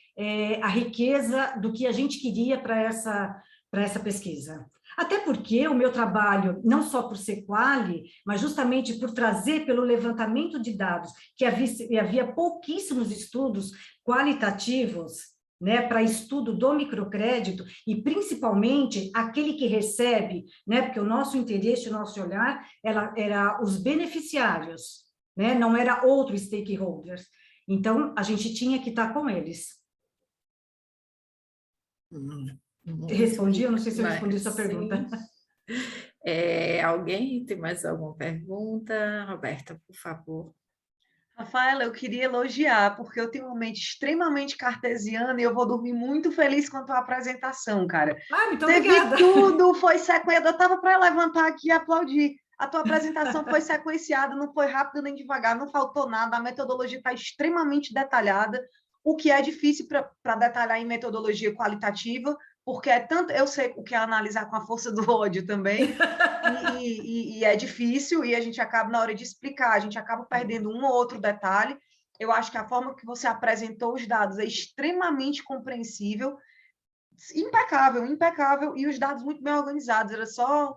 a riqueza do que a gente queria para essa pesquisa. Até porque o meu trabalho, não só por ser quali, mas justamente por trazer pelo levantamento de dados, que havia pouquíssimos estudos qualitativos, né, para estudo do microcrédito, e principalmente aquele que recebe, né, porque o nosso interesse, o nosso olhar, era os beneficiários, né, não era outros stakeholders. Então, a gente tinha que estar com eles. Respondi? Eu não sei se eu respondi sua pergunta. Alguém tem mais alguma pergunta? Roberta, por favor. Rafaela, eu queria elogiar, porque eu tenho uma mente extremamente cartesiana e eu vou dormir muito feliz com a tua apresentação, cara. Muito Teve obrigada. tudo, foi sequência. Eu estava para levantar aqui e aplaudir. A tua apresentação foi sequenciada, não foi rápido nem devagar, não faltou nada, a metodologia está extremamente detalhada, o que é difícil para detalhar em metodologia qualitativa, porque é tanto, eu sei o que é analisar com a força do ódio também, e é difícil, e a gente acaba, na hora de explicar, a gente acaba perdendo um ou outro detalhe. Eu acho que a forma que você apresentou os dados é extremamente compreensível, impecável, impecável, e os dados muito bem organizados, era só...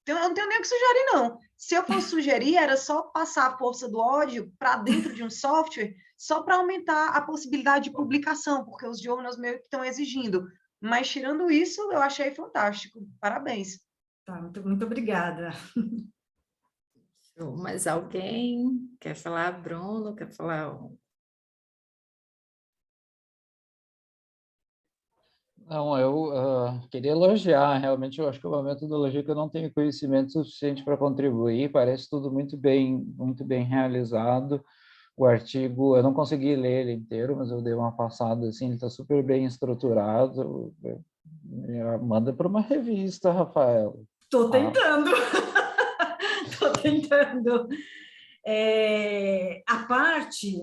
Eu não tenho nem o que sugerir, não. Se eu fosse sugerir, era só passar a força do ódio para dentro de um software, só para aumentar a possibilidade de publicação, porque os journals meio que estão exigindo. Mas, tirando isso, eu achei fantástico. Parabéns. Tá, muito obrigada. Mais alguém quer falar? Bruno, quer falar? Não, eu queria elogiar, realmente eu acho que é uma metodologia que eu não tenho conhecimento suficiente para contribuir, parece tudo muito bem realizado. O artigo, eu não consegui ler ele inteiro, mas eu dei uma passada, assim, ele está super bem estruturado. Manda para uma revista, Rafael. Estou tentando. Estou tentando. A parte...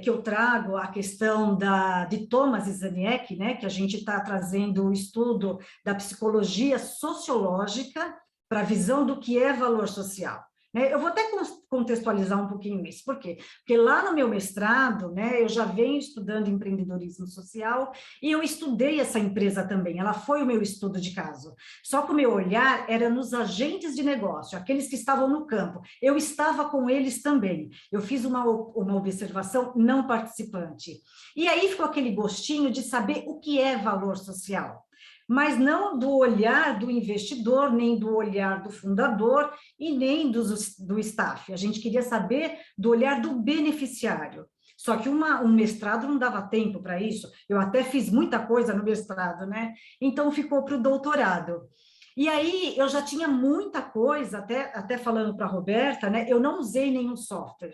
que eu trago a questão de Thomas e Zaniek, né, que a gente está trazendo o estudo da psicologia sociológica para a visão do que é valor social. Eu vou até contextualizar um pouquinho isso. Por quê? Porque lá no meu mestrado, né, eu já venho estudando empreendedorismo social e eu estudei essa empresa também, ela foi o meu estudo de caso. Só que o meu olhar era nos agentes de negócio, aqueles que estavam no campo. Eu estava com eles também. Eu fiz uma observação não participante. E aí ficou aquele gostinho de saber o que é valor social. Mas não do olhar do investidor, nem do olhar do fundador e nem do staff. A gente queria saber do olhar do beneficiário. Só que um mestrado não dava tempo para isso. Eu até fiz muita coisa no mestrado, né? Então ficou para o doutorado. E aí eu já tinha muita coisa, até falando para a Roberta, né? Eu não usei nenhum software.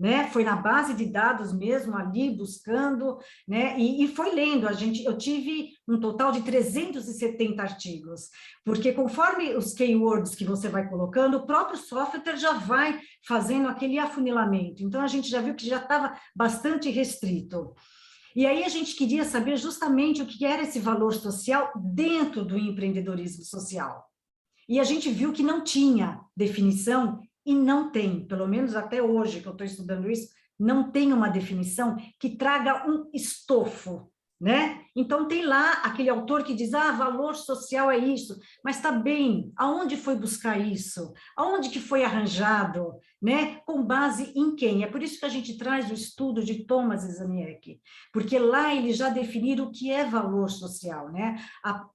Né? Foi na base de dados mesmo, ali buscando, né? E foi lendo. Eu tive um total de 370 artigos, porque conforme os keywords que você vai colocando, o próprio software já vai fazendo aquele afunilamento. Então, a gente já viu que já estava bastante restrito. E aí a gente queria saber justamente o que era esse valor social dentro do empreendedorismo social. E a gente viu que não tinha definição. E não tem, pelo menos até hoje que eu estou estudando isso, não tem uma definição que traga um estofo, né? Então, tem lá aquele autor que diz, valor social é isso, mas está bem, aonde foi buscar isso? Aonde que foi arranjado? Né? Com base em quem? É por isso que a gente traz o estudo de Thomas Zaniecki, porque lá eles já definiram o que é valor social, né?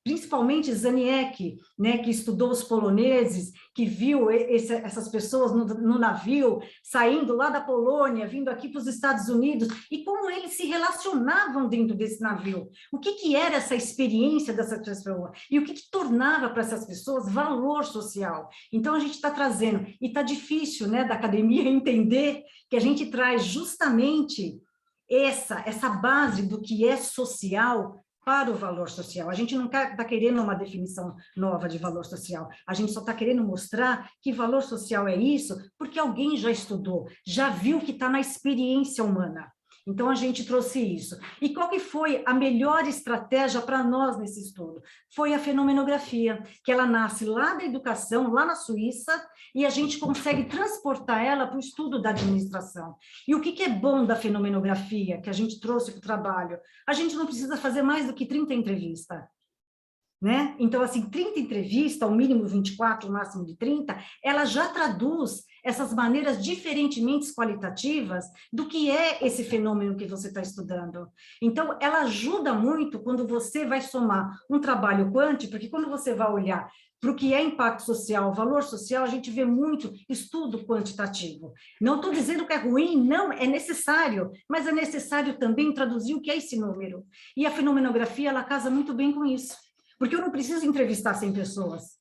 Principalmente Zaniecki, né, que estudou os poloneses, que viu essas pessoas no navio, saindo lá da Polônia, vindo aqui para os Estados Unidos, e como eles se relacionavam dentro desse navio. O que era essa experiência dessa pessoa? E o que tornava para essas pessoas valor social? Então, a gente está trazendo, e está difícil, né, da academia entender que a gente traz justamente essa base do que é social para o valor social. A gente não está querendo uma definição nova de valor social, a gente só está querendo mostrar que valor social é isso, porque alguém já estudou, já viu que está na experiência humana. Então, a gente trouxe isso. E qual que foi a melhor estratégia para nós nesse estudo? Foi a fenomenografia, que ela nasce lá da educação, lá na Suíça, e a gente consegue transportar ela para o estudo da administração. E o que é bom da fenomenografia, que a gente trouxe para o trabalho? A gente não precisa fazer mais do que 30 entrevistas. Né? Então, assim, 30 entrevistas, o mínimo 24, o máximo de 30, ela já traduz essas maneiras diferentemente qualitativas do que é esse fenômeno que você está estudando. Então, ela ajuda muito quando você vai somar um trabalho quântico, porque quando você vai olhar para o que é impacto social, valor social, a gente vê muito estudo quantitativo. Não estou dizendo que é ruim, não, é necessário, mas é necessário também traduzir o que é esse número. E a fenomenografia, ela casa muito bem com isso. Porque eu não preciso entrevistar 100 pessoas.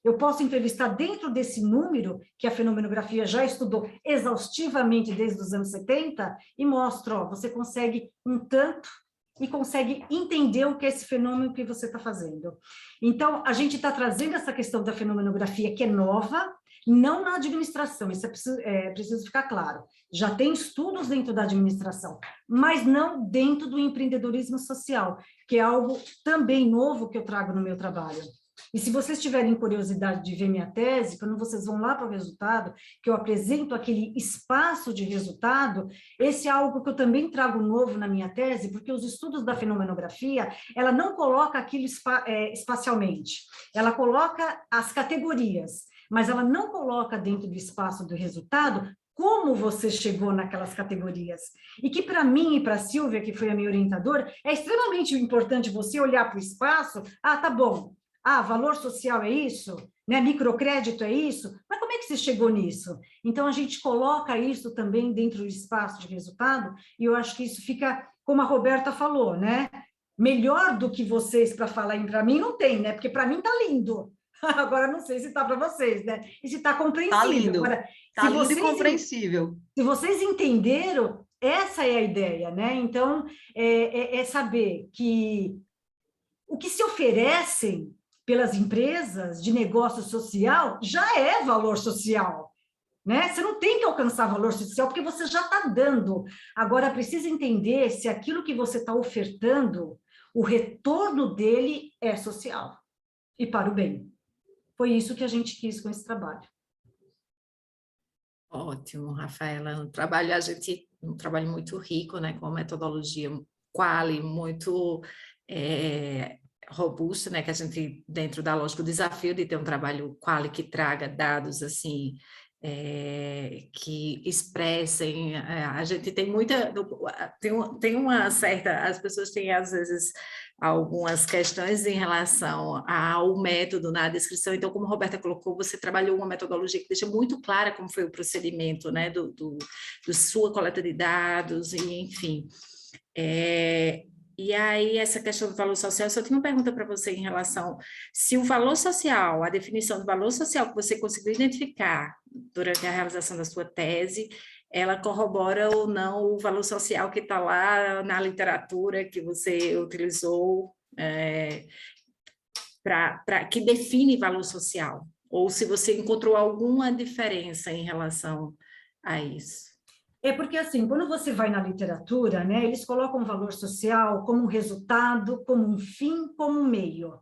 Eu posso entrevistar dentro desse número, que a fenomenografia já estudou exaustivamente desde os anos 70, e mostro, ó, você consegue um tanto e consegue entender o que é esse fenômeno que você está fazendo. Então, a gente está trazendo essa questão da fenomenografia, que é nova, não na administração, isso é preciso ficar claro. Já tem estudos dentro da administração, mas não dentro do empreendedorismo social, que é algo também novo que eu trago no meu trabalho. E se vocês tiverem curiosidade de ver minha tese, quando vocês vão lá para o resultado, que eu apresento aquele espaço de resultado, esse é algo que eu também trago novo na minha tese, porque os estudos da fenomenografia, ela não coloca aquilo espacialmente, ela coloca as categorias, mas ela não coloca dentro do espaço do resultado como você chegou naquelas categorias. E que para mim e para a Silvia, que foi a minha orientadora, é extremamente importante você olhar para o espaço, tá bom, valor social é isso, né? Microcrédito é isso, mas como é que você chegou nisso? Então, a gente coloca isso também dentro do espaço de resultado, e eu acho que isso fica, como a Roberta falou, né? Melhor do que vocês para falar para mim, não tem, né? Porque para mim está lindo. Agora, não sei se está para vocês, né? E se está compreensível. Está lindo, agora, está lindo e compreensível. Se vocês entenderam, essa é a ideia, né? Então, é saber que o que se oferecem pelas empresas de negócio social já é valor social, né? Você não tem que alcançar valor social porque você já está dando. Agora, precisa entender se aquilo que você está ofertando, o retorno dele é social e para o bem. Foi isso que a gente quis com esse trabalho. Ótimo, Rafaela. Um trabalho muito rico, né, com metodologia quali, muito robusta, né, que a gente, dentro da lógica, o desafio de ter um trabalho quali que traga dados, assim, que expressem, a gente tem muita, tem uma certa, as pessoas têm às vezes algumas questões em relação ao método na descrição, então como a Roberta colocou, você trabalhou uma metodologia que deixa muito clara como foi o procedimento, né, do sua coleta de dados, e enfim, e aí, essa questão do valor social, eu só tenho uma pergunta para você em relação, se o valor social, a definição do valor social que você conseguiu identificar durante a realização da sua tese, ela corrobora ou não o valor social que está lá na literatura que você utilizou, que define valor social, ou se você encontrou alguma diferença em relação a isso. É porque, assim, quando você vai na literatura, né, eles colocam o valor social como um resultado, como um fim, como um meio.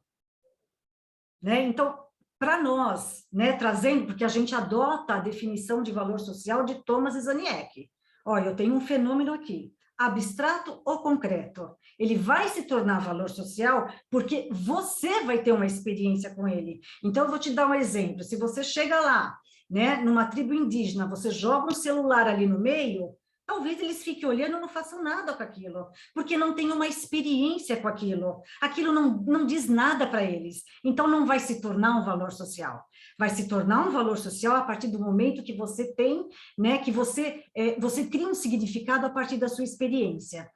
Né? Então, para nós, né, trazendo, porque a gente adota a definição de valor social de Thomas Zaniecki. Olha, eu tenho um fenômeno aqui, abstrato ou concreto. Ele vai se tornar valor social porque você vai ter uma experiência com ele. Então, eu vou te dar um exemplo. Se você chega lá, né, numa tribo indígena, você joga um celular ali no meio, talvez eles fiquem olhando e não façam nada com aquilo, porque não tem uma experiência com aquilo. Aquilo não diz nada para eles. Então, não vai se tornar um valor social. Vai se tornar um valor social a partir do momento que você tem, né, que você cria um significado a partir da sua experiência.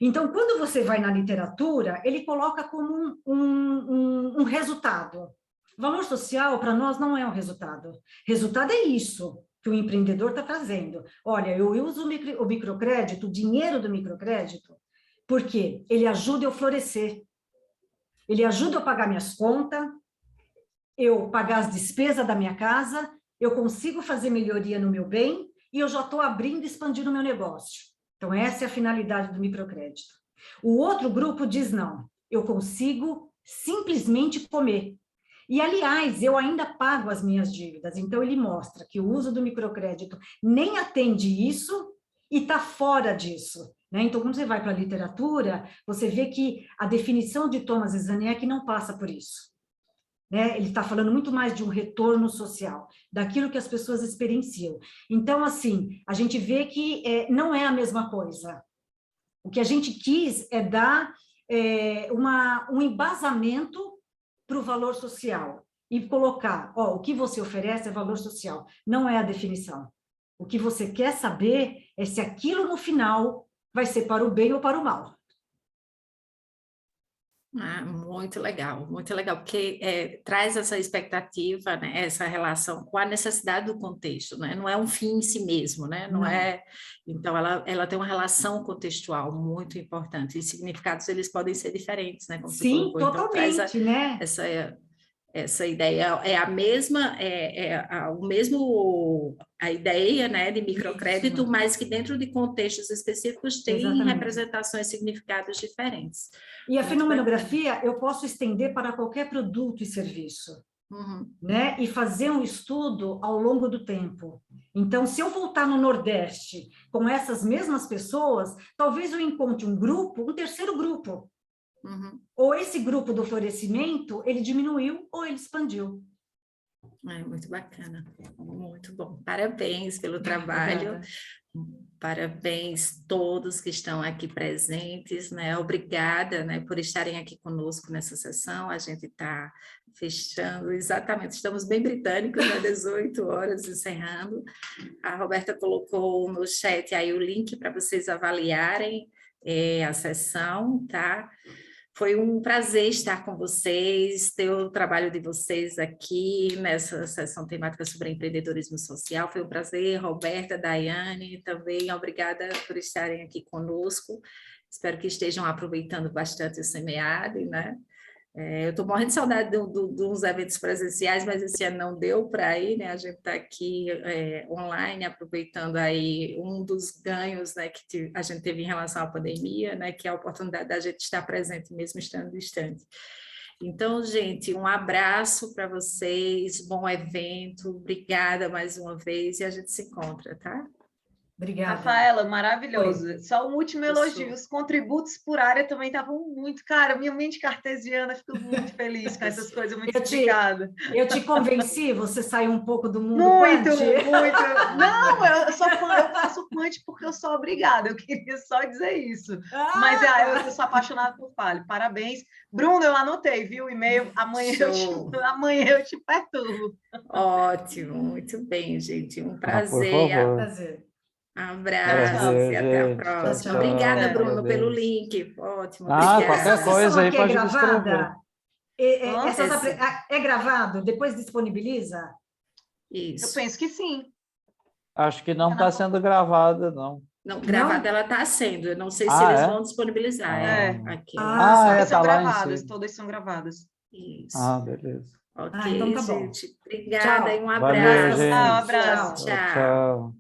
Então, quando você vai na literatura, ele coloca como um resultado. Valor social, para nós, não é um resultado. Resultado é isso que o empreendedor está trazendo. Olha, eu uso o microcrédito, o dinheiro do microcrédito, porque ele ajuda eu florescer. Ele ajuda eu pagar minhas contas, eu pagar as despesas da minha casa, eu consigo fazer melhoria no meu bem e eu já estou abrindo e expandindo o meu negócio. Então, essa é a finalidade do microcrédito. O outro grupo diz, não, eu consigo simplesmente comer. E, aliás, eu ainda pago as minhas dívidas. Então, ele mostra que o uso do microcrédito nem atende isso e está fora disso. Né? Então, quando você vai para a literatura, você vê que a definição de Thomas Zaniak não passa por isso. Né? Ele está falando muito mais de um retorno social, daquilo que as pessoas experienciam. Então, assim, a gente vê que não é a mesma coisa. O que a gente quis é dar um embasamento para o valor social e colocar, ó, o que você oferece é valor social, não é a definição. O que você quer saber é se aquilo no final vai ser para o bem ou para o mal. Muito legal, porque traz essa expectativa, né, essa relação com a necessidade do contexto, né? Não é um fim em si mesmo, né? Não é. Então, ela tem uma relação contextual muito importante, e significados eles podem ser diferentes, né? Como sim, totalmente, então, né? Essa ideia é a mesma, a ideia, né, de microcrédito, isso, mas que dentro de contextos específicos tem exatamente representações, significados diferentes. E a fenomenografia eu posso estender para qualquer produto e serviço, né? E fazer um estudo ao longo do tempo. Então, se eu voltar no Nordeste com essas mesmas pessoas, talvez eu encontre um terceiro grupo. Ou esse grupo do florescimento, ele diminuiu ou ele expandiu. Muito bacana, muito bom. Parabéns pelo trabalho. Obrigada. Parabéns todos que estão aqui presentes, né? Obrigada, né, por estarem aqui conosco nessa sessão. A gente está fechando exatamente, estamos bem britânicos, né? 18 horas encerrando. A Roberta colocou no chat aí o link para vocês avaliarem a sessão, tá? Foi um prazer estar com vocês, ter o trabalho de vocês aqui nessa sessão temática sobre empreendedorismo social. Foi um prazer, Roberta, Daiane, também obrigada por estarem aqui conosco. Espero que estejam aproveitando bastante o SEMEAD, né? Eu estou morrendo de saudade dos eventos presenciais, mas esse ano não deu para ir, né? A gente está aqui online, aproveitando aí um dos ganhos, né, que a gente teve em relação à pandemia, né, que é a oportunidade da gente estar presente mesmo estando distante. Então, gente, um abraço para vocês, bom evento, obrigada mais uma vez e a gente se encontra, tá? Obrigada. Rafaela, maravilhoso. Oi. Só um último elogio. Os contributos por área também estavam muito... Cara, minha mente cartesiana ficou muito feliz com essas coisas muito explicadas. Eu te convenci? Você saiu um pouco do mundo muito, quântico? Muito. Não, eu faço quant porque eu sou obrigada. Eu queria só dizer isso. Mas eu sou apaixonada por Fale. Parabéns. Bruno, eu anotei, viu? O e-mail. Amanhã eu te perturbo. Ótimo. Muito bem, gente. Um prazer. Por favor. Prazer. Abraço e até a próxima. Obrigada, Bruno, pelo link. Ótimo. Obrigada. Qualquer coisa aí pode gravada. É gravado? Depois disponibiliza? Isso. Eu penso que sim. Acho que não está sendo gravada, não. Não, gravada ela está sendo. Eu não sei se eles vão disponibilizar. Aqui. Todas são gravadas. Todas são gravadas. Isso. Beleza. Ok, então tá bom. gente. Obrigada e um abraço. Valeu, gente. Um abraço. Tchau.